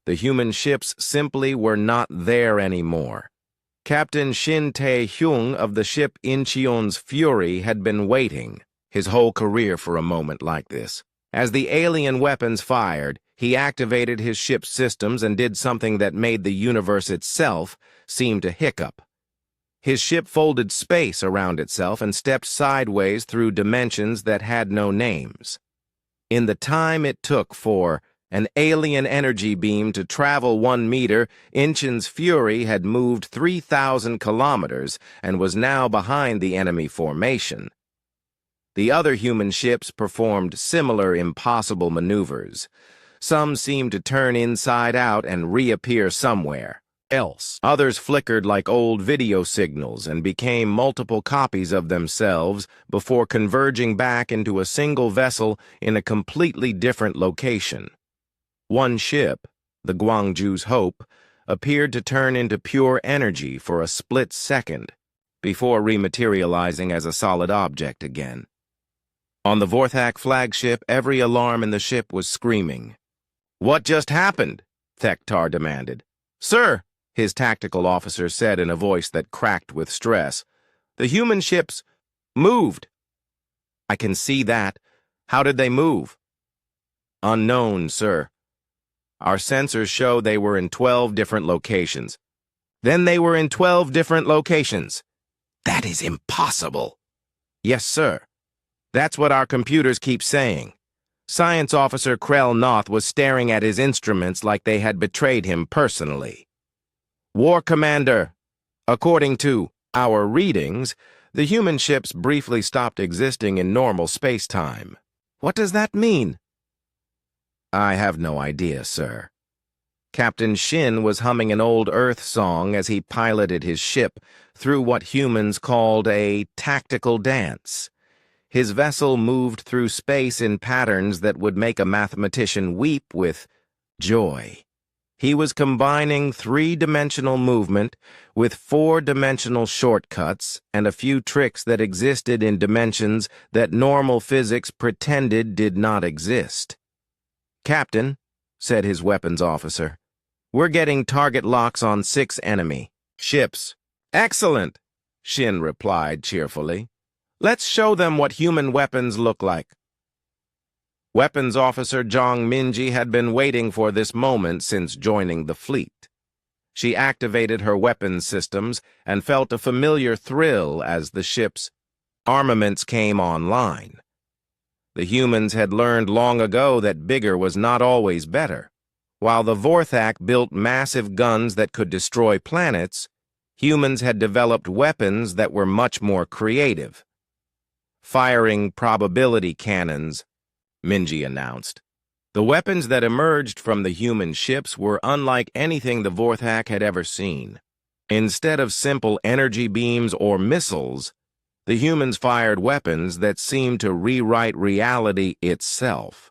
S1: The human ships simply were not there anymore. Captain Shin Tae-hyung of the ship Incheon's Fury had been waiting his whole career for a moment like this. As the alien weapons fired, he activated his ship's systems and did something that made the universe itself seem to hiccup. His ship folded space around itself and stepped sideways through dimensions that had no names. In the time it took for an alien energy beam to travel 1 meter, Incheon's Fury had moved 3,000 kilometers and was now behind the enemy formation. The other human ships performed similar impossible maneuvers. Some seemed to turn inside out and reappear somewhere else. Others flickered like old video signals and became multiple copies of themselves before converging back into a single vessel in a completely different location. One ship, the Gwangju's Hope, appeared to turn into pure energy for a split second, before rematerializing as a solid object again. On the Vorthak flagship, every alarm in the ship was screaming. "What just happened?" Thektar demanded. "Sir," his tactical officer said in a voice that cracked with stress, "the human ships moved." "I can see that. How did they move?" "Unknown, sir. Our sensors show they were in 12 different locations." "Then they were in 12 different locations." "That is impossible." "Yes, sir. That's what our computers keep saying." Science Officer Krell Noth was staring at his instruments like they had betrayed him personally. "War Commander, according to our readings, the human ships briefly stopped existing in normal space-time." "What does that mean?" "I have no idea, sir." Captain Shin was humming an old Earth song as he piloted his ship through what humans called a tactical dance. His vessel moved through space in patterns that would make a mathematician weep with joy. He was combining 3-dimensional movement with 4-dimensional shortcuts and a few tricks that existed in dimensions that normal physics pretended did not exist. "Captain," said his weapons officer, "we're getting target locks on 6 enemy ships." "Excellent," Shin replied cheerfully. "Let's show them what human weapons look like." Weapons Officer Jong Minji had been waiting for this moment since joining the fleet. She activated her weapons systems and felt a familiar thrill as the ship's armaments came online. The humans had learned long ago that bigger was not always better. While the Vorthak built massive guns that could destroy planets, humans had developed weapons that were much more creative. "Firing probability cannons," Minji announced. The weapons that emerged from the human ships were unlike anything the Vorthak had ever seen. Instead of simple energy beams or missiles, the humans fired weapons that seemed to rewrite reality itself.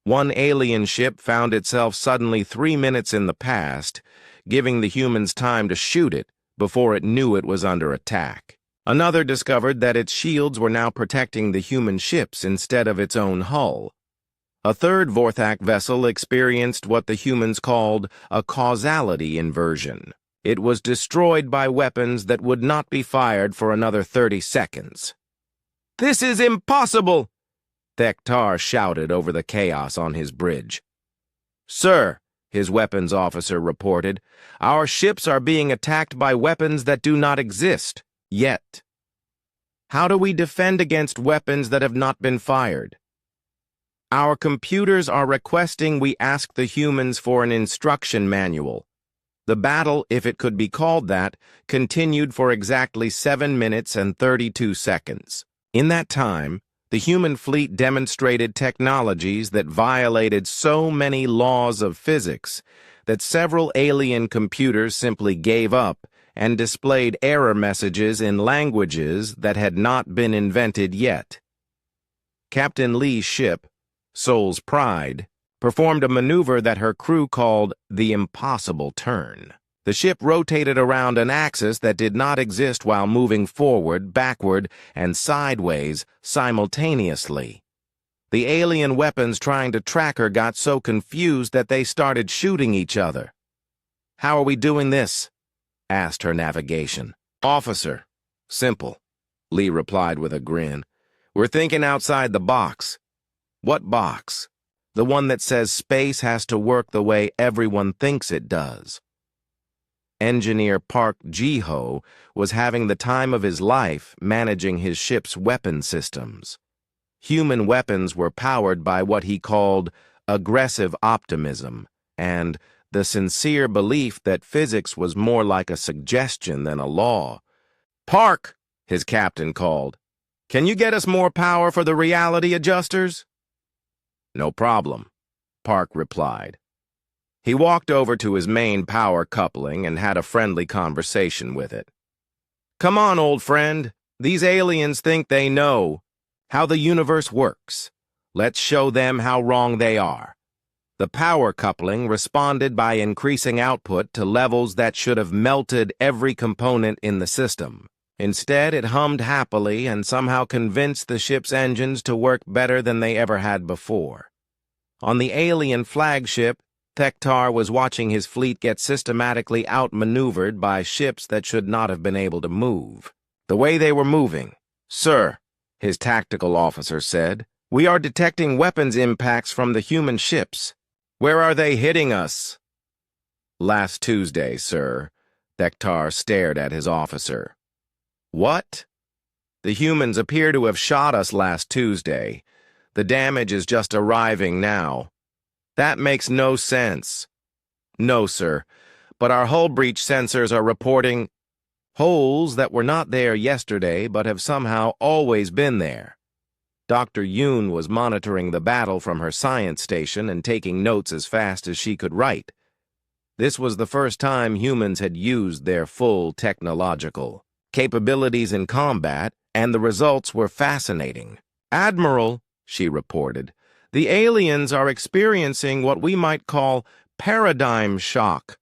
S1: One alien ship found itself suddenly 3 minutes in the past, giving the humans time to shoot it before it knew it was under attack. Another discovered that its shields were now protecting the human ships instead of its own hull. A third Vorthak vessel experienced what the humans called a causality inversion. It was destroyed by weapons that would not be fired for another 30 seconds. "This is impossible!" Thektar shouted over the chaos on his bridge. "Sir," his weapons officer reported, "our ships are being attacked by weapons that do not exist yet. How do we defend against weapons that have not been fired?" "Our computers are requesting we ask the humans for an instruction manual." The battle, if it could be called that, continued for exactly 7 minutes and 32 seconds. In that time, The human fleet demonstrated technologies that violated so many laws of physics that several alien computers simply gave up and displayed error messages in languages that had not been invented yet. Captain Lee's ship, Soul's Pride, performed a maneuver that her crew called the impossible turn. The ship rotated around an axis that did not exist while moving forward, backward, and sideways simultaneously. The alien weapons trying to track her got so confused that they started shooting each other. "How are we doing this?" asked her navigation. "Officer, simple," Lee replied with a grin. "We're thinking outside the box." "What box?" "The one that says space has to work the way everyone thinks it does." Engineer Park Ji-ho was having the time of his life managing his ship's weapon systems. Human weapons were powered by what he called aggressive optimism and the sincere belief that physics was more like a suggestion than a law. "Park," his captain called, "can you get us more power for the reality adjusters?" "No problem," Park replied. He walked over to his main power coupling and had a friendly conversation with it. "Come on, old friend. These aliens think they know how the universe works. Let's show them how wrong they are." The power coupling responded by increasing output to levels that should have melted every component in the system. Instead, it hummed happily and somehow convinced the ship's engines to work better than they ever had before. On the alien flagship, Thektar was watching his fleet get systematically outmaneuvered by ships that should not have been able to move. "The way they were moving, sir," his tactical officer said, "we are detecting weapons impacts from the human ships." "Where are they hitting us?" "Last Tuesday, sir." Thektar stared at his officer. "What?" "The humans appear to have shot us last Tuesday. The damage is just arriving now." "That makes no sense." "No, sir, but our hull breach sensors are reporting holes that were not there yesterday but have somehow always been there." Dr. Yoon was monitoring the battle from her science station and taking notes as fast as she could write. This was the first time humans had used their full technological capabilities in combat, and the results were fascinating. "Admiral," she reported, "the aliens are experiencing what we might call paradigm shock."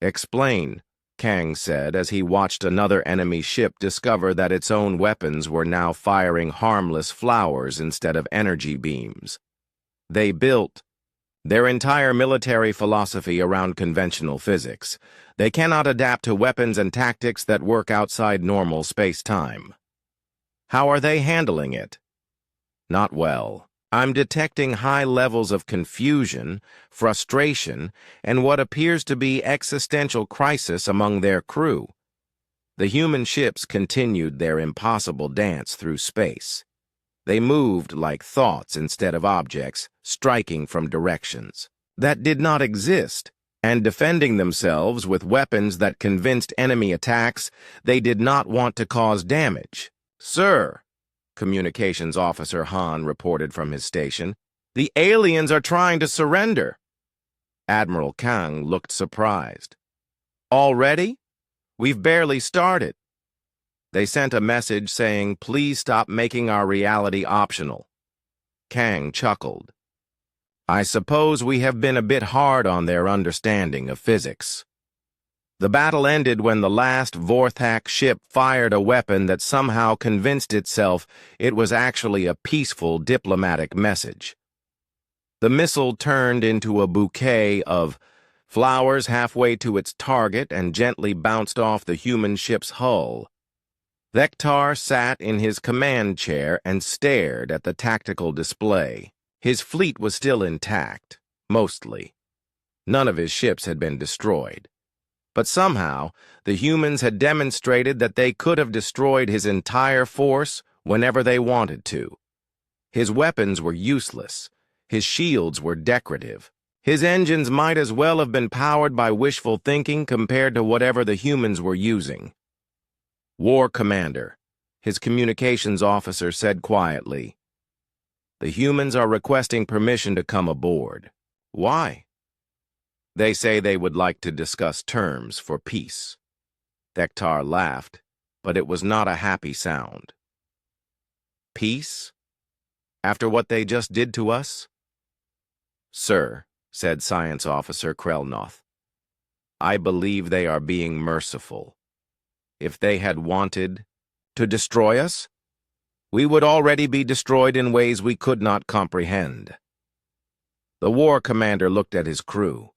S1: "Explain," Kang said as he watched another enemy ship discover that its own weapons were now firing harmless flowers instead of energy beams. "They built their entire military philosophy around conventional physics. They cannot adapt to weapons and tactics that work outside normal space-time." "How are they handling it?" "Not well. I'm detecting high levels of confusion, frustration, and what appears to be existential crisis among their crew." The human ships continued their impossible dance through space. They moved like thoughts instead of objects, striking from directions that did not exist, and defending themselves with weapons that convinced enemy attacks they did not want to cause damage. "Sir," Communications Officer Han reported from his station, "the aliens are trying to surrender." Admiral Kang looked surprised. "Already? We've barely started." They sent a message saying, "Please stop making our reality optional." Kang chuckled. "I suppose we have been a bit hard on their understanding of physics." The battle ended when the last Vorthak ship fired a weapon that somehow convinced itself it was actually a peaceful diplomatic message. The missile turned into a bouquet of flowers halfway to its target and gently bounced off the human ship's hull. Thektar sat in his command chair and stared at the tactical display. His fleet was still intact, mostly. None of his ships had been destroyed. But somehow, the humans had demonstrated that they could have destroyed his entire force whenever they wanted to. His weapons were useless. His shields were decorative. His engines might as well have been powered by wishful thinking compared to whatever the humans were using. "War Commander," his communications officer said quietly, The humans are requesting permission to come aboard. Why? They say they would like to discuss terms for peace. Thektar laughed, but it was not a happy sound. Peace? After what they just did to us? Sir, said Science Officer Krelnoth, I believe they are being merciful. If they had wanted to destroy us, we would already be destroyed in ways we could not comprehend. The war commander looked at his crew.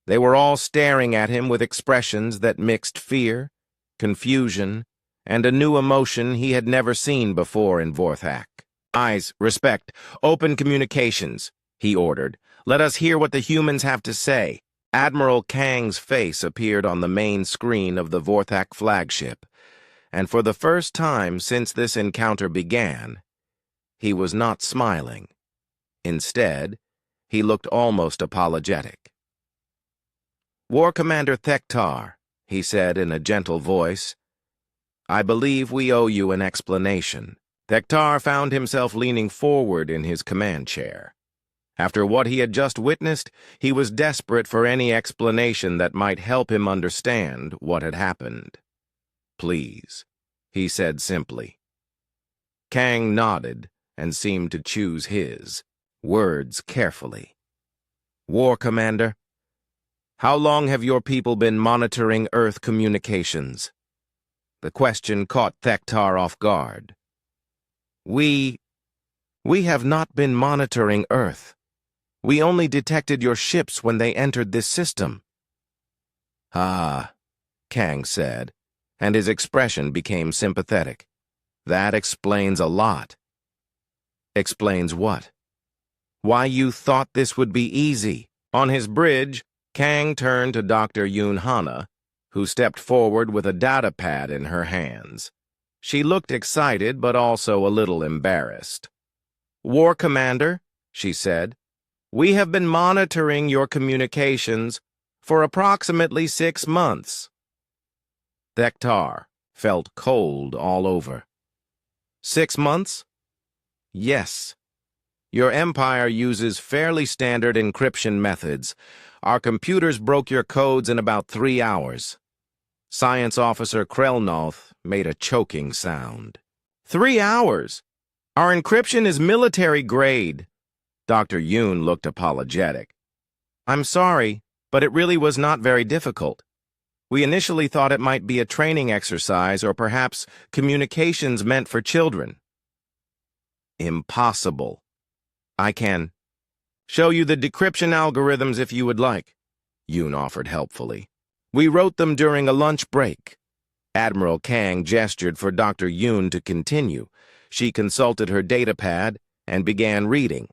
S1: They were all staring at him with expressions that mixed fear, confusion, and a new emotion he had never seen before in Vorthak. Eyes, respect, open communications, he ordered. Let us hear what the humans have to say. Admiral Kang's face appeared on the main screen of the Vorthak flagship, and for the first time since this encounter began, he was not smiling. Instead, he looked almost apologetic. War Commander Thektar, he said in a gentle voice, I believe we owe you an explanation. Thektar found himself leaning forward in his command chair. After what he had just witnessed, he was desperate for any explanation that might help him understand what had happened. Please, he said simply. Kang nodded and seemed to choose his words carefully. War Commander, how long have your people been monitoring Earth communications? The question caught Thektar off guard. We have not been monitoring Earth. We only detected your ships when they entered this system. Ah, Kang said, and his expression became sympathetic. That explains a lot. Explains what? Why you thought this would be easy. On his bridge, Kang turned to Dr. Yoon Hana, who stepped forward with a data pad in her hands. She looked excited but also a little embarrassed. War Commander, she said, we have been monitoring your communications for approximately 6 months. Thektar felt cold all over. 6 months? Yes. Your empire uses fairly standard encryption methods. Our computers broke your codes in about 3 hours. Science Officer Krelnoth made a choking sound. 3 hours? Our encryption is military grade. Dr. Yoon looked apologetic. I'm sorry, but it really was not very difficult. We initially thought it might be a training exercise or perhaps communications meant for children. Impossible. I can show you the decryption algorithms if you would like, Yoon offered helpfully. We wrote them during a lunch break. Admiral Kang gestured for Dr. Yoon to continue. She consulted her datapad and began reading.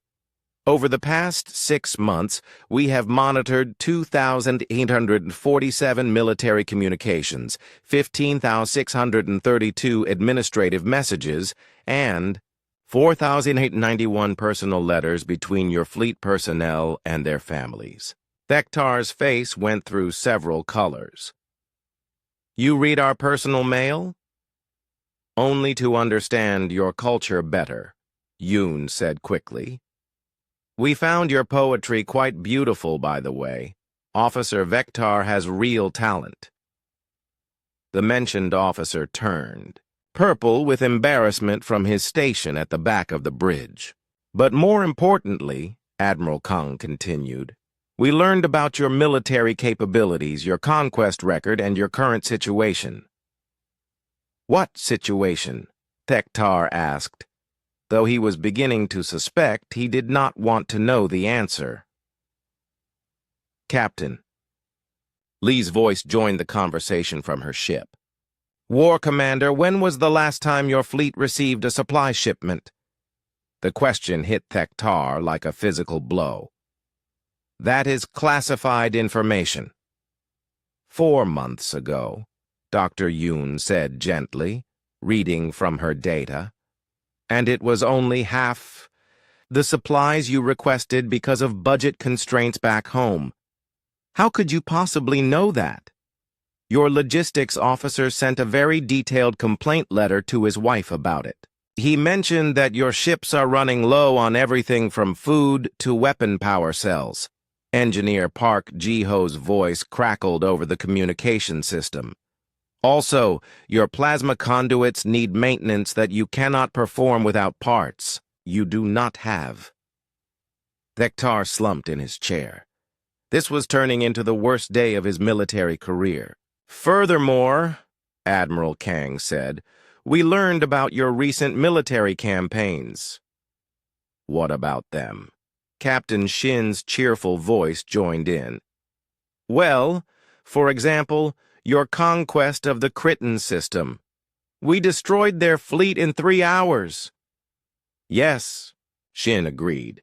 S1: Over the past 6 months, we have monitored 2,847 military communications, 15,632 administrative messages, and 4,891 personal letters between your fleet personnel and their families. Thektar's face went through several colors. You read our personal mail? Only to understand your culture better, Yoon said quickly. We found your poetry quite beautiful, by the way. Officer Vector has real talent. The mentioned officer turned, purple with embarrassment from his station at the back of the bridge. But more importantly, Admiral Kang continued, we learned about your military capabilities, your conquest record, and your current situation. What situation? Thektar asked. Though he was beginning to suspect, he did not want to know the answer. Captain. Lee's voice joined the conversation from her ship. War Commander, when was the last time your fleet received a supply shipment? The question hit Thektar like a physical blow. That is classified information. 4 months ago, Dr. Yoon said gently, reading from her data. And it was only half the supplies you requested because of budget constraints back home. How could you possibly know that? Your logistics officer sent a very detailed complaint letter to his wife about it. He mentioned that your ships are running low on everything from food to weapon power cells. Engineer Park Ji-ho's voice crackled over the communication system. Also, your plasma conduits need maintenance that you cannot perform without parts you do not have. Thektar slumped in his chair. This was turning into the worst day of his military career. Furthermore, Admiral Kang said, we learned about your recent military campaigns. What about them? Captain Shin's cheerful voice joined in. Well, for example, your conquest of the Krytan system. We destroyed their fleet in 3 hours. Yes, Shin agreed.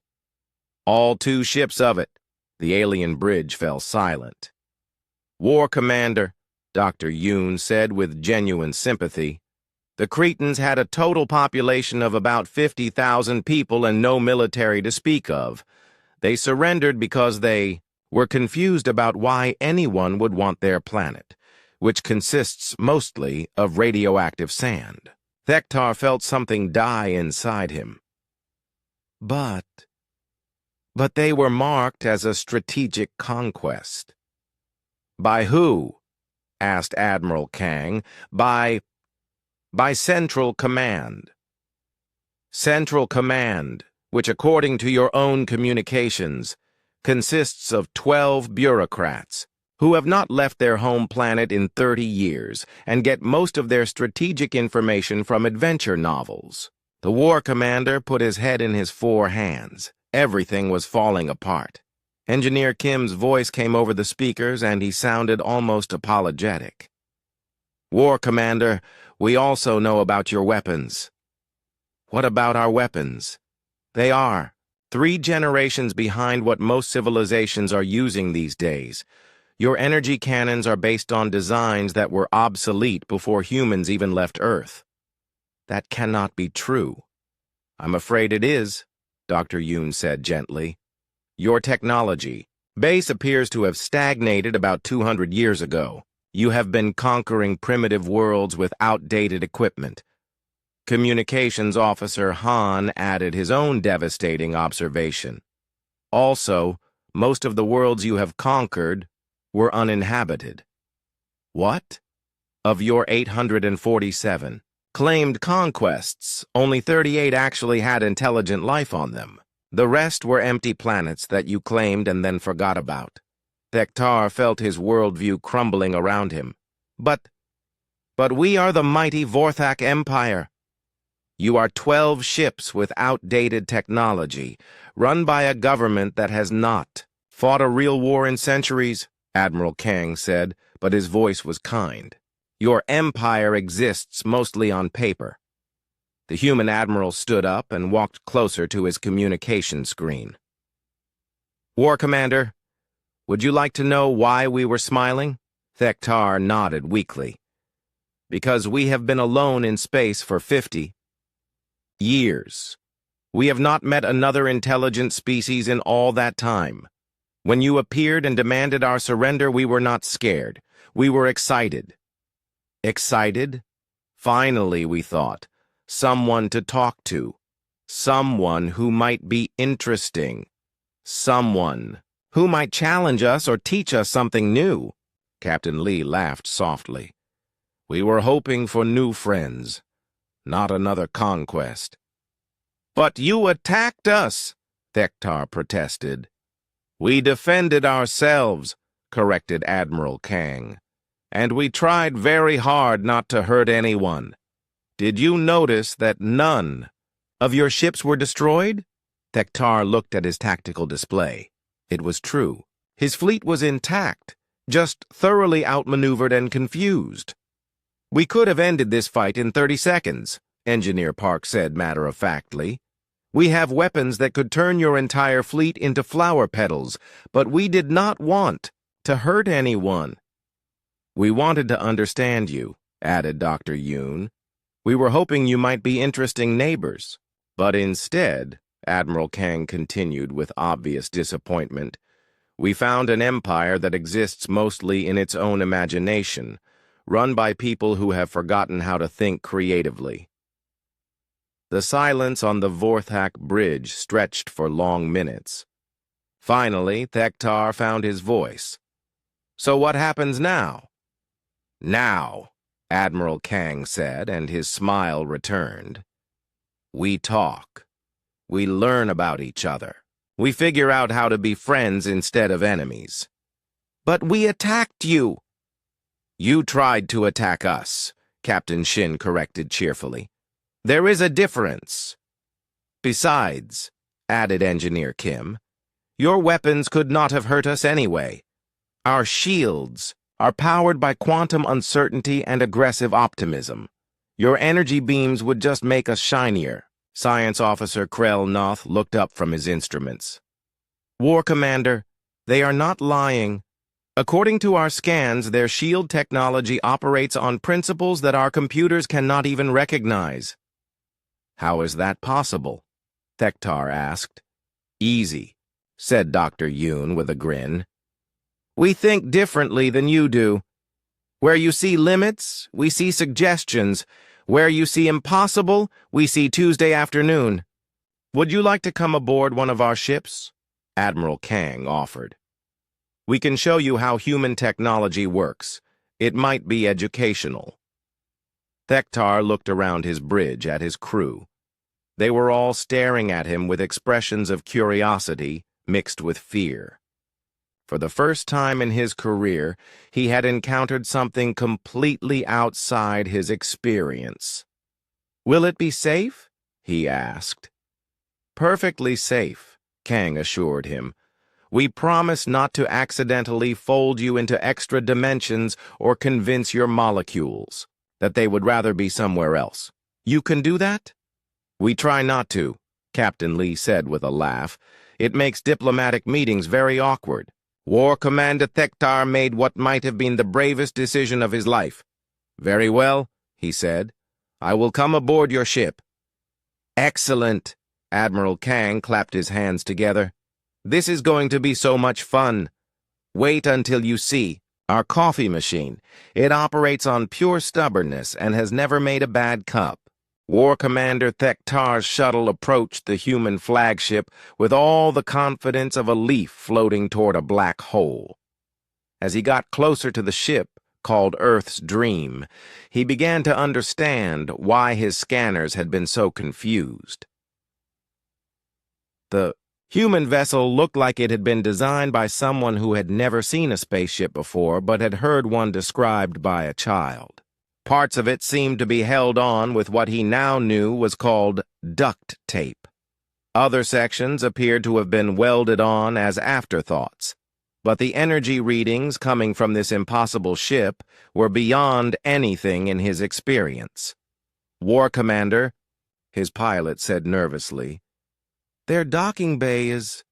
S1: All 2 ships of it. The alien bridge fell silent. War Commander, Dr. Yoon said with genuine sympathy, the Cretans had a total population of about 50,000 people and no military to speak of. They surrendered because they were confused about why anyone would want their planet, which consists mostly of radioactive sand. Thektar felt something die inside him. But they were marked as a strategic conquest. By who? Asked Admiral Kang. By Central Command. Central Command, which according to your own communications, consists of 12 bureaucrats who have not left their home planet in 30 years and get most of their strategic information from adventure novels. The war commander put his head in his 4 hands. Everything was falling apart. Engineer Kim's voice came over the speakers and he sounded almost apologetic. War Commander, we also know about your weapons. What about our weapons? They are 3 generations behind what most civilizations are using these days. Your energy cannons are based on designs that were obsolete before humans even left Earth. That cannot be true. I'm afraid it is, Dr. Yoon said gently. Your technology base appears to have stagnated about 200 years ago. You have been conquering primitive worlds with outdated equipment. Communications Officer Han added his own devastating observation. Also, most of the worlds you have conquered were uninhabited. What? Of your 847 claimed conquests, only 38 actually had intelligent life on them. The rest were empty planets that you claimed and then forgot about. Thektar felt his worldview crumbling around him. But we are the mighty Vorthak Empire. You are 12 ships with outdated technology, run by a government that has not fought a real war in centuries, Admiral Kang said, but his voice was kind. Your empire exists mostly on paper. The human admiral stood up and walked closer to his communication screen. War Commander, would you like to know why we were smiling? Thektar nodded weakly. Because we have been alone in space for 50 years. We have not met another intelligent species in all that time. When you appeared and demanded our surrender, we were not scared. We were excited. Excited? Finally, we thought. Someone to talk to. Someone who might be interesting. Someone who might challenge us or teach us something new. Captain Lee laughed softly. We were hoping for new friends, not another conquest. But you attacked us, Thektar protested. We defended ourselves, corrected Admiral Kang. And we tried very hard not to hurt anyone. Did you notice that none of your ships were destroyed? Thektar looked at his tactical display. It was true. His fleet was intact, just thoroughly outmaneuvered and confused. We could have ended this fight in 30 seconds, Engineer Park said matter-of-factly. We have weapons that could turn your entire fleet into flower petals, but we did not want to hurt anyone. We wanted to understand you, added Dr. Yoon. We were hoping you might be interesting neighbors. But instead, Admiral Kang continued with obvious disappointment, we found an empire that exists mostly in its own imagination, run by people who have forgotten how to think creatively. The silence on the Vorthak bridge stretched for long minutes. Finally, Thektar found his voice. "So what happens now?" "Now," Admiral Kang said, and his smile returned. "We talk. We learn about each other. We figure out how to be friends instead of enemies." "But we attacked you." "You tried to attack us," Captain Shin corrected cheerfully. "There is a difference." "Besides," added Engineer Kim, "your weapons could not have hurt us anyway. Our shields are powered by quantum uncertainty and aggressive optimism. Your energy beams would just make us shinier." Science Officer Krell Noth looked up from his instruments. "War Commander, they are not lying. According to our scans, their shield technology operates on principles that our computers cannot even recognize." "How is that possible?" Thektar asked. "Easy," said Dr. Yoon with a grin. "We think differently than you do. Where you see limits, we see suggestions. Where you see impossible, we see Tuesday afternoon. Would you like to come aboard one of our ships?" Admiral Kang offered. "We can show you how human technology works. It might be educational." Thektar looked around his bridge at his crew. They were all staring at him with expressions of curiosity mixed with fear. For the first time in his career, he had encountered something completely outside his experience. "Will it be safe?" he asked. "Perfectly safe," Kang assured him. "We promise not to accidentally fold you into extra dimensions or convince your molecules that they would rather be somewhere else. You can do that?" "We try not to," Captain Lee said with a laugh. "It makes diplomatic meetings very awkward." War Commander Thektar made what might have been the bravest decision of his life. "Very well," he said. "I will come aboard your ship." "Excellent!" Admiral Kang clapped his hands together. "This is going to be so much fun. Wait until you see. Our coffee machine. It operates on pure stubbornness and has never made a bad cup." War Commander Thektar's shuttle approached the human flagship with all the confidence of a leaf floating toward a black hole. As he got closer to the ship, called Earth's Dream, he began to understand why his scanners had been so confused. The human vessel looked like it had been designed by someone who had never seen a spaceship before but had heard one described by a child. Parts of it seemed to be held on with what he now knew was called duct tape. Other sections appeared to have been welded on as afterthoughts, but the energy readings coming from this impossible ship were beyond anything in his experience. "War Commander," his pilot said nervously, "their docking bay is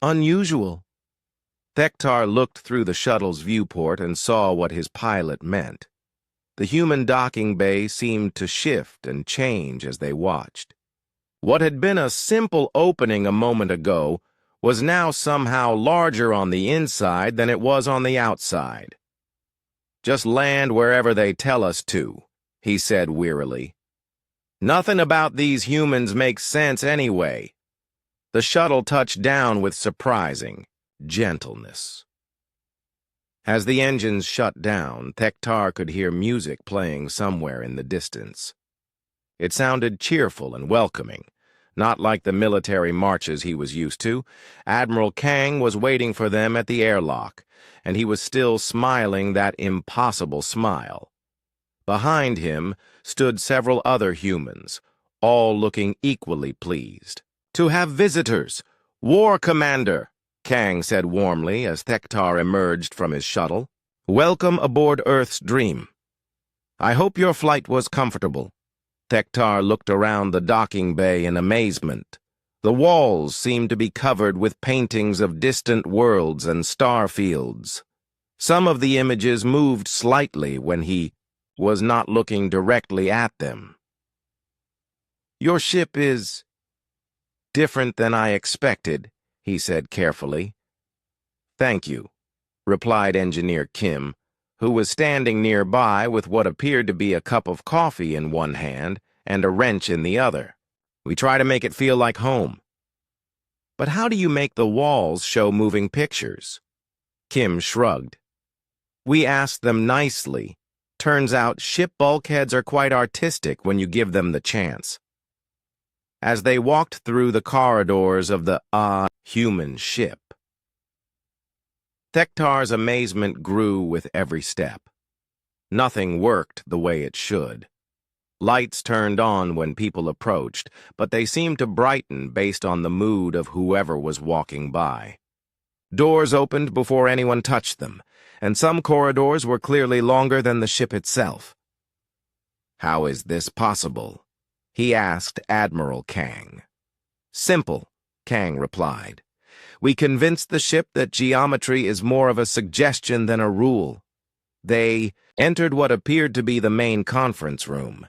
S1: unusual." Thektar looked through the shuttle's viewport and saw what his pilot meant. The human docking bay seemed to shift and change as they watched. What had been a simple opening a moment ago was now somehow larger on the inside than it was on the outside. "Just land wherever they tell us to," he said wearily. "Nothing about these humans makes sense anyway." The shuttle touched down with surprising gentleness. As the engines shut down, Thektar could hear music playing somewhere in the distance. It sounded cheerful and welcoming, not like the military marches he was used to. Admiral Kang was waiting for them at the airlock, and he was still smiling that impossible smile. Behind him stood several other humans, all looking equally pleased. "To have visitors! War Commander!" Kang said warmly as Thektar emerged from his shuttle. "Welcome aboard Earth's Dream. I hope your flight was comfortable." Thektar looked around the docking bay in amazement. The walls seemed to be covered with paintings of distant worlds and star fields. Some of the images moved slightly when he was not looking directly at them. "Your ship is different than I expected," he said carefully. "Thank you," replied Engineer Kim, who was standing nearby with what appeared to be a cup of coffee in one hand and a wrench in the other. We try to make it feel like home. But how do you make the walls show moving pictures? Kim shrugged. We asked them nicely. Turns out ship bulkheads are quite artistic when you give them the chance. As they walked through the corridors of the human ship, Thektar's amazement grew with every step. Nothing worked the way it should. Lights turned on when people approached, but they seemed to brighten based on the mood of whoever was walking by. Doors opened before anyone touched them, and some corridors were clearly longer than the ship itself. "How is this possible?" he asked Admiral Kang. "Simple," Kang replied. "We convinced the ship that geometry is more of a suggestion than a rule." They entered what appeared to be the main conference room.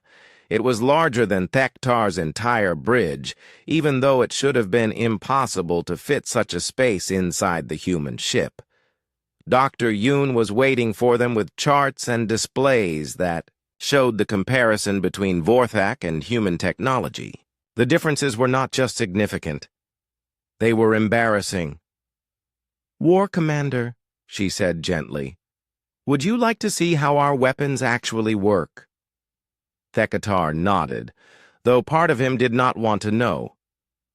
S1: It was larger than Thektar's entire bridge, even though it should have been impossible to fit such a space inside the human ship. Dr. Yoon was waiting for them with charts and displays that showed the comparison between Vorthak and human technology. The differences were not just significant. They were embarrassing. "War Commander," she said gently, "would you like to see how our weapons actually work?" Thektar nodded, though part of him did not want to know.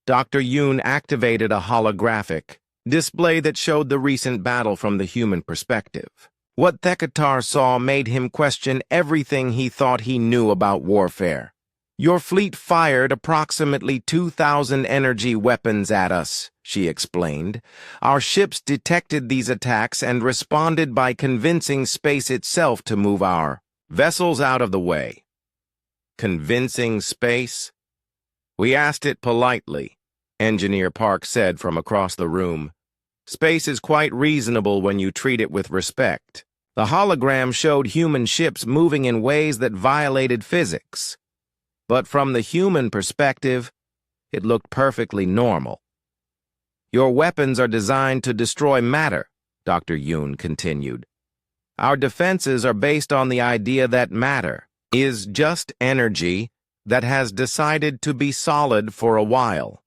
S1: Dr. Yoon activated a holographic display that showed the recent battle from the human perspective. What Thektar saw made him question everything he thought he knew about warfare. "Your fleet fired approximately 2,000 energy weapons at us," she explained. "Our ships detected these attacks and responded by convincing space itself to move our vessels out of the way." "Convincing space?" "We asked it politely," Engineer Park said from across the room. "Space is quite reasonable when you treat it with respect." The hologram showed human ships moving in ways that violated physics. But from the human perspective, it looked perfectly normal. "Your weapons are designed to destroy matter," Dr. Yoon continued. "Our defenses are based on the idea that matter is just energy that has decided to be solid for a while."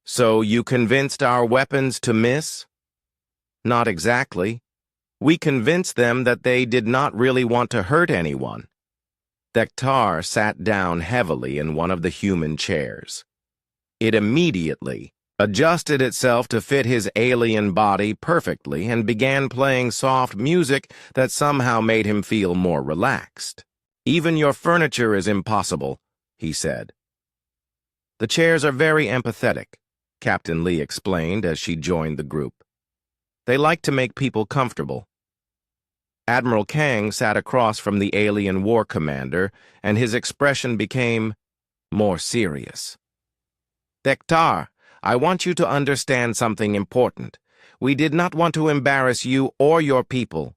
S1: "So you convinced our weapons to miss?" "Not exactly. We convinced them that they did not really want to hurt anyone." Thektar sat down heavily in one of the human chairs. It immediately adjusted itself to fit his alien body perfectly and began playing soft music that somehow made him feel more relaxed. "Even your furniture is impossible," he said. "The chairs are very empathetic," Captain Lee explained as she joined the group. "They like to make people comfortable." Admiral Kang sat across from the alien war commander, and his expression became more serious. "Thektar, I want you to understand something important. We did not want to embarrass you or your people,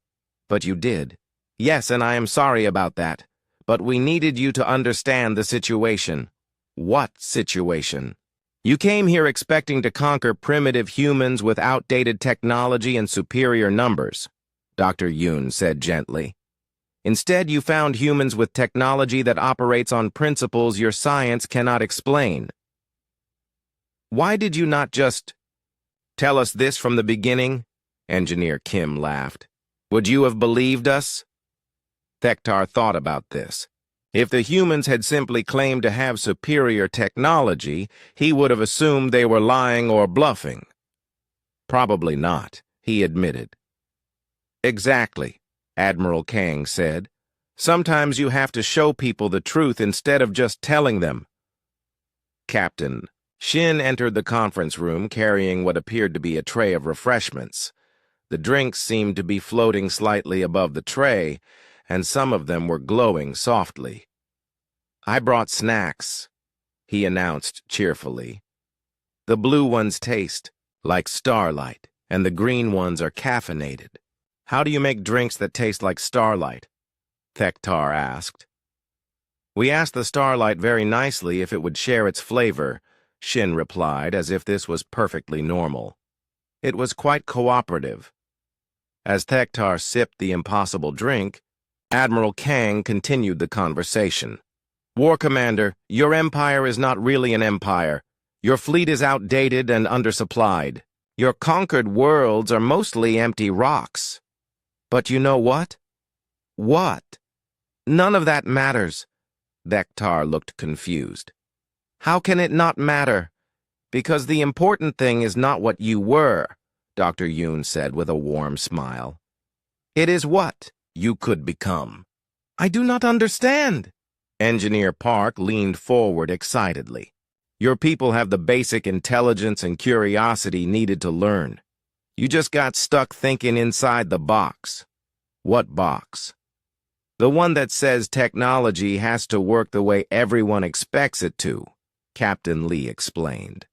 S1: but you did. Yes, and I am sorry about that. But we needed you to understand the situation." "What situation?" "You came here expecting to conquer primitive humans with outdated technology and superior numbers," Dr. Yoon said gently. "Instead, you found humans with technology that operates on principles your science cannot explain. Why did you not just tell us this from the beginning?" Engineer Kim laughed. "Would you have believed us?" Thektar thought about this. If the humans had simply claimed to have superior technology, he would have assumed they were lying or bluffing. "Probably not," he admitted. "Exactly," Admiral Kang said. "Sometimes you have to show people the truth instead of just telling them." Captain Shin entered the conference room carrying what appeared to be a tray of refreshments. The drinks seemed to be floating slightly above the tray, and some of them were glowing softly. "I brought snacks," he announced cheerfully. "The blue ones taste like starlight, and the green ones are caffeinated." "How do you make drinks that taste like starlight?" Thektar asked. "We asked the starlight very nicely if it would share its flavor," Shin replied, as if this was perfectly normal. It was quite cooperative. As Thektar sipped the impossible drink, Admiral Kang continued the conversation. War Commander, your empire is not really an empire. Your fleet is outdated and undersupplied. Your conquered worlds are mostly empty rocks. But you know what? What? None of that matters. Thektar looked confused. How can it not matter? Because the important thing is not what you were, Dr. Yoon said with a warm smile. It is what you could become. I do not understand. Engineer Park leaned forward excitedly. Your people have the basic intelligence and curiosity needed to learn. You just got stuck thinking inside the box. What box? The one that says technology has to work the way everyone expects it to, Captain Lee explained.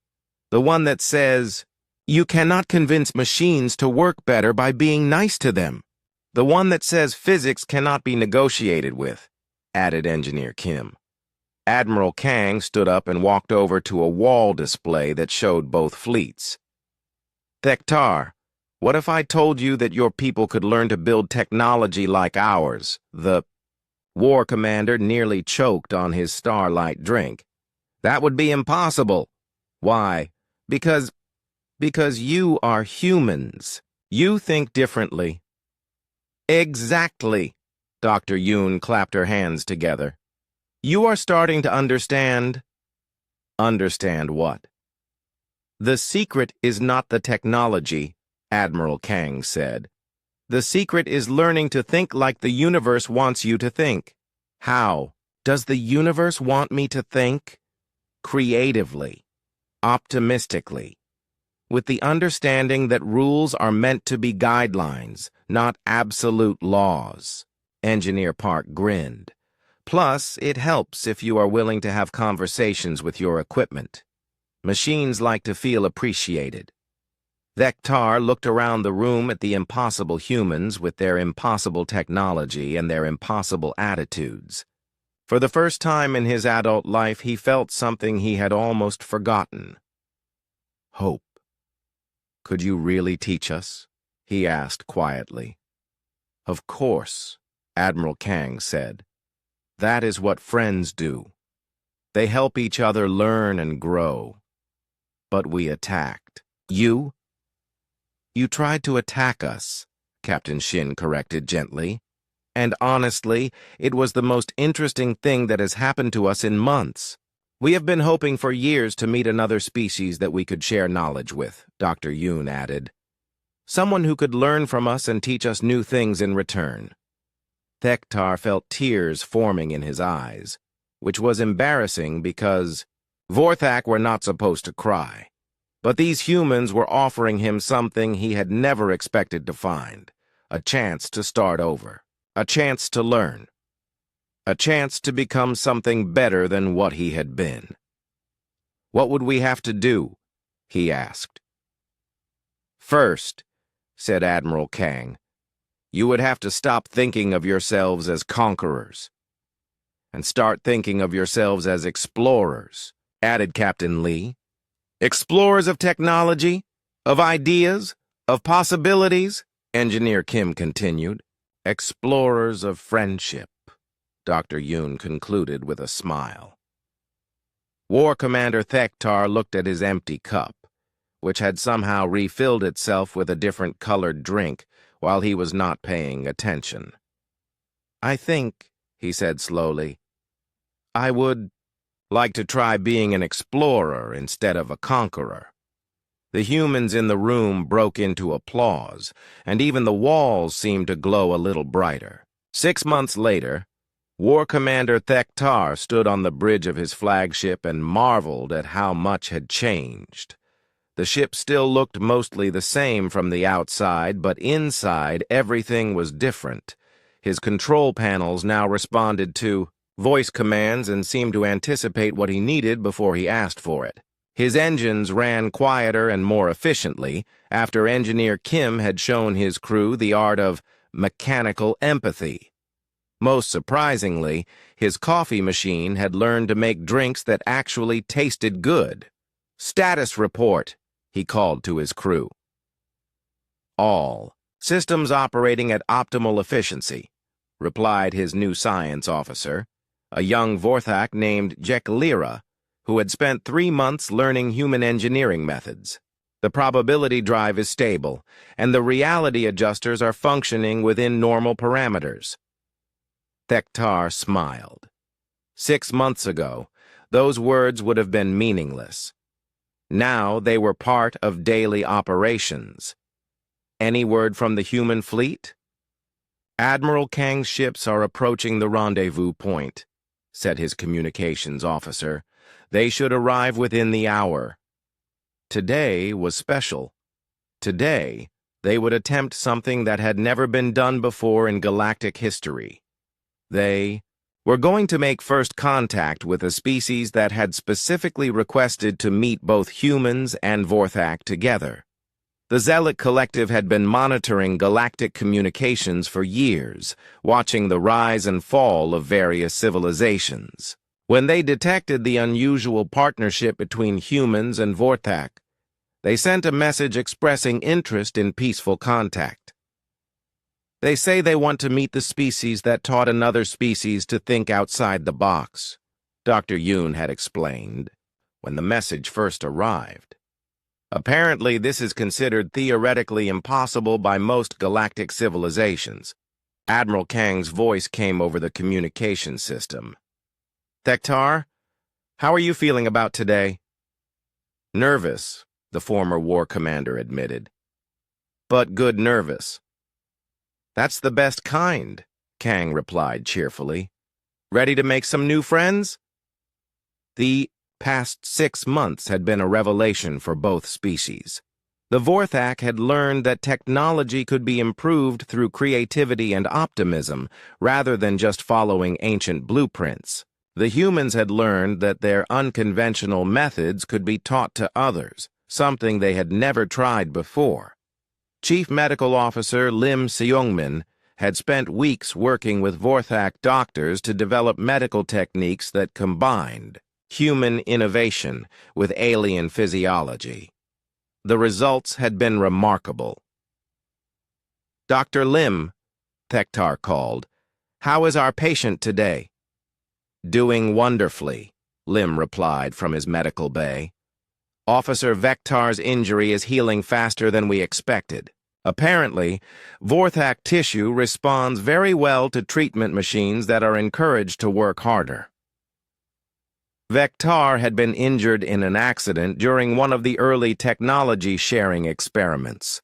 S1: The one that says, you cannot convince machines to work better by being nice to them. The one that says physics cannot be negotiated with, added Engineer Kim. Admiral Kang stood up and walked over to a wall display that showed both fleets. Thektar, what if I told you that your people could learn to build technology like ours? The War Commander nearly choked on his Starlight drink. That would be impossible. Why? Because you are humans. You think differently. Exactly. Dr. Yoon clapped her hands together. You are starting to understand. Understand what? The secret is not the technology, Admiral Kang said. The secret is learning to think like the universe wants you to think. How? Does the universe want me to think? Creatively, optimistically, with the understanding that rules are meant to be guidelines, not absolute laws. Engineer Park grinned. Plus, it helps if you are willing to have conversations with your equipment. Machines like to feel appreciated. Thektar looked around the room at the impossible humans with their impossible technology and their impossible attitudes. For the first time in his adult life, he felt something he had almost forgotten. Hope. Could you really teach us? He asked quietly. Of course, Admiral Kang said. That is what friends do. They help each other learn and grow. But we attacked. You? You tried to attack us, Captain Shin corrected gently. And honestly, it was the most interesting thing that has happened to us in months. We have been hoping for years to meet another species that we could share knowledge with, Dr. Yoon added. Someone who could learn from us and teach us new things in return. Thektar felt tears forming in his eyes, which was embarrassing because Vorthak were not supposed to cry. But these humans were offering him something he had never expected to find, a chance to start over, a chance to learn, a chance to become something better than what he had been. What would we have to do? He asked. First, said Admiral Kang, you would have to stop thinking of yourselves as conquerors and start thinking of yourselves as explorers, added Captain Lee. Explorers of technology, of ideas, of possibilities, Engineer Kim continued. Explorers of friendship, Dr. Yoon concluded with a smile. War Commander Thektar looked at his empty cup, which had somehow refilled itself with a different colored drink while he was not paying attention. I think, he said slowly, I would like to try being an explorer instead of a conqueror. The humans in the room broke into applause, and even the walls seemed to glow a little brighter. 6 months later, War Commander Thektar stood on the bridge of his flagship and marveled at how much had changed. The ship still looked mostly the same from the outside, but inside everything was different. His control panels now responded to voice commands and seemed to anticipate what he needed before he asked for it. His engines ran quieter and more efficiently after Engineer Kim had shown his crew the art of mechanical empathy. Most surprisingly, his coffee machine had learned to make drinks that actually tasted good. Status report, he called to his crew. All systems operating at optimal efficiency, replied his new science officer, a young Vorthak named Jeklira, who had spent 3 months learning human engineering methods. The probability drive is stable, and the reality adjusters are functioning within normal parameters. Thektar smiled. 6 months ago, those words would have been meaningless. Now they were part of daily operations. Any word from the human fleet? Admiral Kang's ships are approaching the rendezvous point, said his communications officer. They should arrive within the hour. Today was special. Today, they would attempt something that had never been done before in galactic history. They were going to make first contact with a species that had specifically requested to meet both humans and Vorthak together. The Zealot Collective had been monitoring galactic communications for years, watching the rise and fall of various civilizations. When they detected the unusual partnership between humans and Vorthak, they sent a message expressing interest in peaceful contact. They say they want to meet the species that taught another species to think outside the box, Dr. Yoon had explained when the message first arrived. Apparently, this is considered theoretically impossible by most galactic civilizations. Admiral Kang's voice came over the communication system. Thektar, how are you feeling about today? Nervous, the former war commander admitted. But good nervous. That's the best kind, Kang replied cheerfully. Ready to make some new friends? The past 6 months had been a revelation for both species. The Vorthak had learned that technology could be improved through creativity and optimism, rather than just following ancient blueprints. The humans had learned that their unconventional methods could be taught to others, something they had never tried before. Chief Medical Officer Lim Seungmin had spent weeks working with Vorthak doctors to develop medical techniques that combined human innovation with alien physiology. The results had been remarkable. Dr. Lim, Thektar called, how is our patient today? Doing wonderfully, Lim replied from his medical bay. Officer Vektar's injury is healing faster than we expected. Apparently, Vorthak tissue responds very well to treatment machines that are encouraged to work harder. Vektar had been injured in an accident during one of the early technology sharing experiments.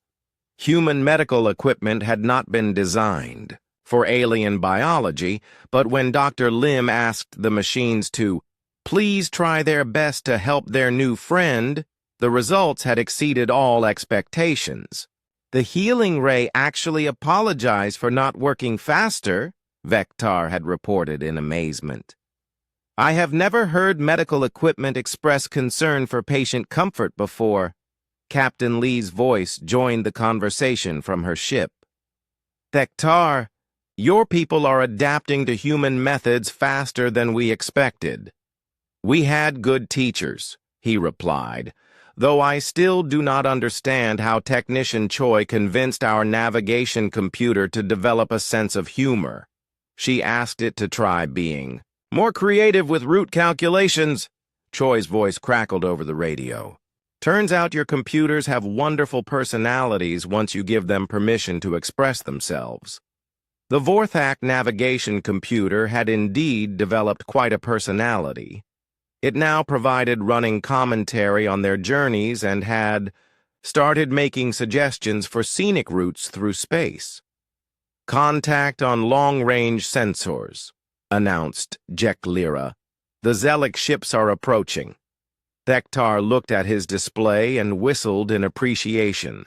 S1: Human medical equipment had not been designed for alien biology, but when Dr. Lim asked the machines to please try their best to help their new friend, the results had exceeded all expectations. The healing ray actually apologized for not working faster, Vektar had reported in amazement. I have never heard medical equipment express concern for patient comfort before. Captain Lee's voice joined the conversation from her ship. Thektar, your people are adapting to human methods faster than we expected. We had good teachers, he replied, though I still do not understand how Technician Choi convinced our navigation computer to develop a sense of humor. She asked it to try being more creative with root calculations. Choi's voice crackled over the radio. Turns out your computers have wonderful personalities once you give them permission to express themselves. The Vorthak navigation computer had indeed developed quite a personality. It now provided running commentary on their journeys and had started making suggestions for scenic routes through space. Contact on long-range sensors, announced Jeklira. The Zealot ships are approaching. Thektar looked at his display and whistled in appreciation.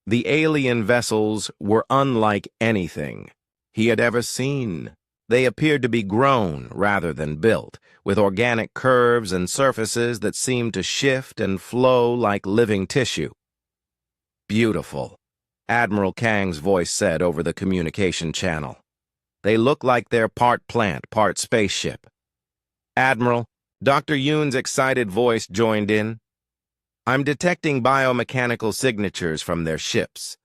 S1: The alien vessels were unlike anything he had ever seen. They appeared to be grown rather than built, with organic curves and surfaces that seemed to shift and flow like living tissue. Beautiful, Admiral Kang's voice said over the communication channel. They look like they're part plant, part spaceship. Admiral, Dr. Yoon's excited voice joined in. I'm detecting biomechanical signatures from their ships.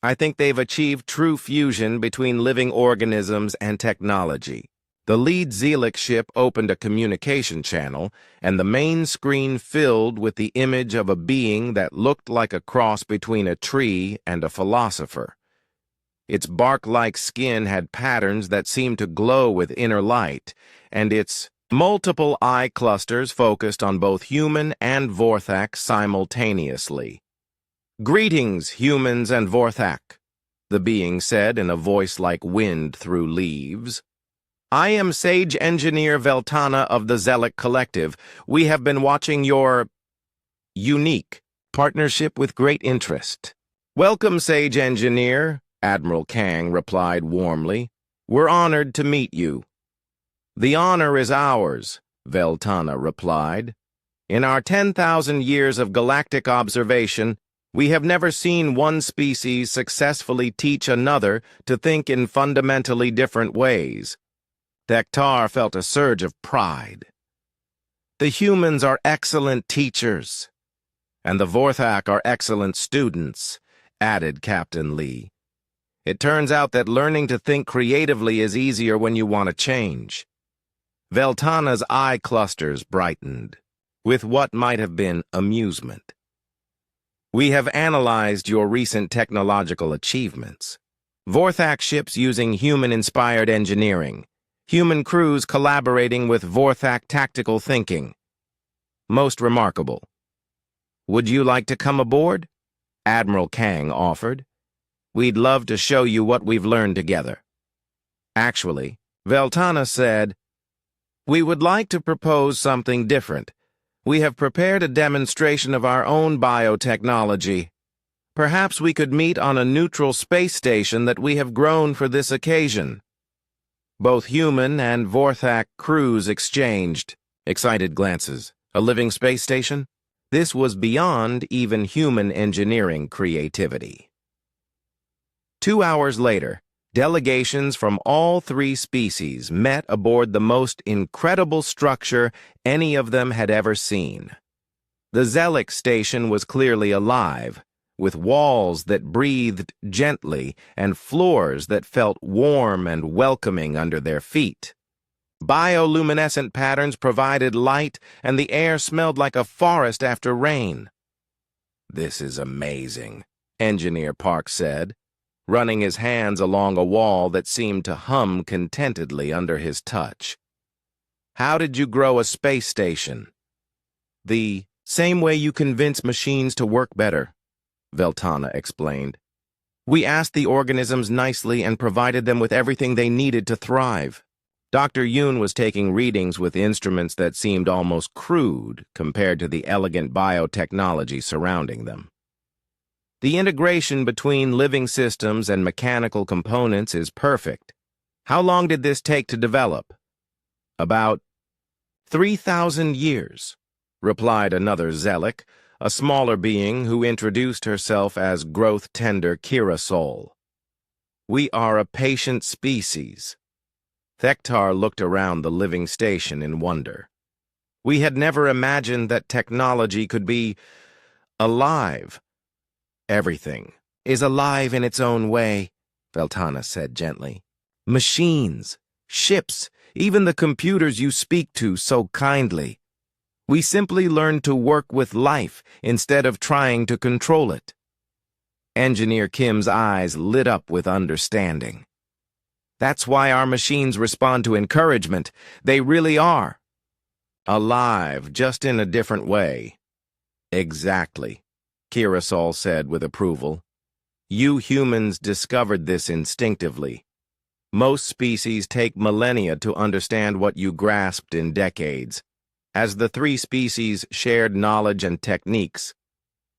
S1: I think they've achieved true fusion between living organisms and technology. The lead Zelix ship opened a communication channel, and the main screen filled with the image of a being that looked like a cross between a tree and a philosopher. Its bark-like skin had patterns that seemed to glow with inner light, and its multiple eye clusters focused on both human and Vorthak simultaneously. "Greetings, humans and Vorthak," the being said in a voice like wind through leaves. "I am Sage Engineer Veltana of the Zelic Collective. We have been watching your unique partnership with great interest." "Welcome, Sage Engineer," Admiral Kang replied warmly. "We're honored to meet you." "The honor is ours," Veltana replied. "In our 10,000 years of galactic observation, we have never seen one species successfully teach another to think in fundamentally different ways." Thektar felt a surge of pride. "The humans are excellent teachers, and the Vorthak are excellent students," added Captain Lee. "It turns out that learning to think creatively is easier when you want to change." Veltana's eye clusters brightened, with what might have been amusement. "We have analyzed your recent technological achievements. Vorthak ships using human-inspired engineering, human crews collaborating with Vorthak tactical thinking. Most remarkable. Would you like to come aboard?" Admiral Kang offered. "We'd love to show you what we've learned together." Actually, Veltana said, "We would like to propose something different. We have prepared a demonstration of our own biotechnology. Perhaps we could meet on a neutral space station that we have grown for this occasion." Both human and Vorthak crews exchanged excited glances. A living space station? This was beyond even human engineering creativity. 2 hours later, delegations from all three species met aboard the most incredible structure any of them had ever seen. The Zelic station was clearly alive, with walls that breathed gently and floors that felt warm and welcoming under their feet. Bioluminescent patterns provided light, and the air smelled like a forest after rain. "This is amazing," Engineer Park said, running his hands along a wall that seemed to hum contentedly under his touch. "How did you grow a space station?" "The same way you convince machines to work better," Veltana explained. "We asked the organisms nicely and provided them with everything they needed to thrive." Dr. Yoon was taking readings with instruments that seemed almost crude compared to the elegant biotechnology surrounding them. "The integration between living systems and mechanical components is perfect. How long did this take to develop?" "About 3,000 years," replied another Zelic, a smaller being who introduced herself as growth-tender Kirasol. "We are a patient species." Thektar looked around the living station in wonder. "We had never imagined that technology could be alive." "Everything is alive in its own way," Veltana said gently. "Machines, ships, even the computers you speak to so kindly. We simply learn to work with life instead of trying to control it." Engineer Kim's eyes lit up with understanding. "That's why our machines respond to encouragement. They really are alive, just in a different way." "Exactly," Kirasol said with approval. "You humans discovered this instinctively. Most species take millennia to understand what you grasped in decades. As the three species shared knowledge and techniques,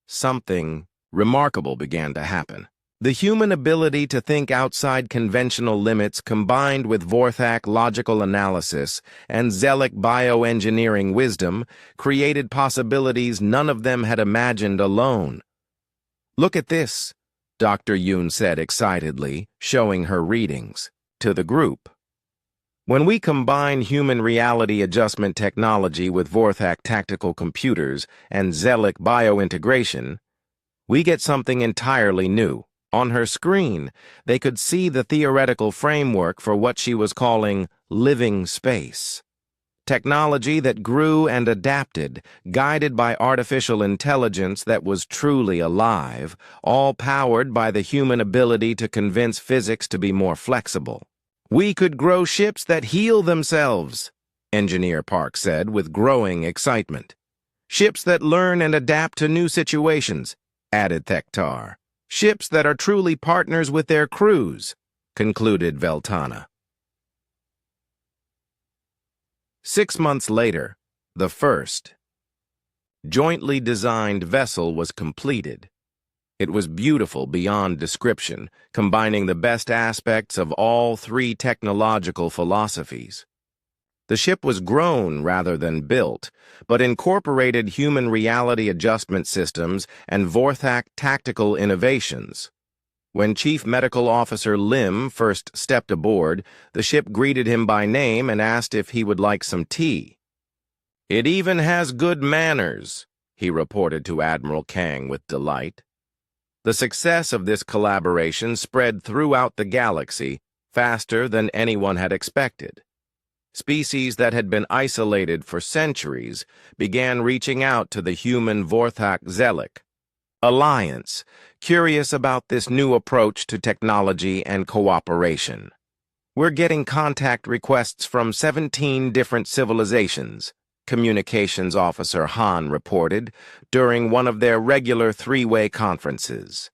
S1: something remarkable began to happen. The human ability to think outside conventional limits combined with Vorthak logical analysis and Zelic bioengineering wisdom created possibilities none of them had imagined alone. "Look at this," Dr. Yoon said excitedly, showing her readings to the group. "When we combine human reality adjustment technology with Vorthak tactical computers and Zelic biointegration, we get something entirely new." On her screen, they could see the theoretical framework for what she was calling living space. Technology that grew and adapted, guided by artificial intelligence that was truly alive, all powered by the human ability to convince physics to be more flexible. "We could grow ships that heal themselves," Engineer Park said with growing excitement. "Ships that learn and adapt to new situations," added Thektar. "Ships that are truly partners with their crews," concluded Veltana. 6 months later, the first jointly designed vessel was completed. It was beautiful beyond description, combining the best aspects of all three technological philosophies. The ship was grown rather than built, but incorporated human reality adjustment systems and Vorthak tactical innovations. When Chief Medical Officer Lim first stepped aboard, the ship greeted him by name and asked if he would like some tea. "It even has good manners," he reported to Admiral Kang with delight. The success of this collaboration spread throughout the galaxy faster than anyone had expected. Species that had been isolated for centuries began reaching out to the human Vorthak Zelik Alliance, curious about this new approach to technology and cooperation. "We're getting contact requests from 17 different civilizations," Communications Officer Han reported during one of their regular three-way conferences.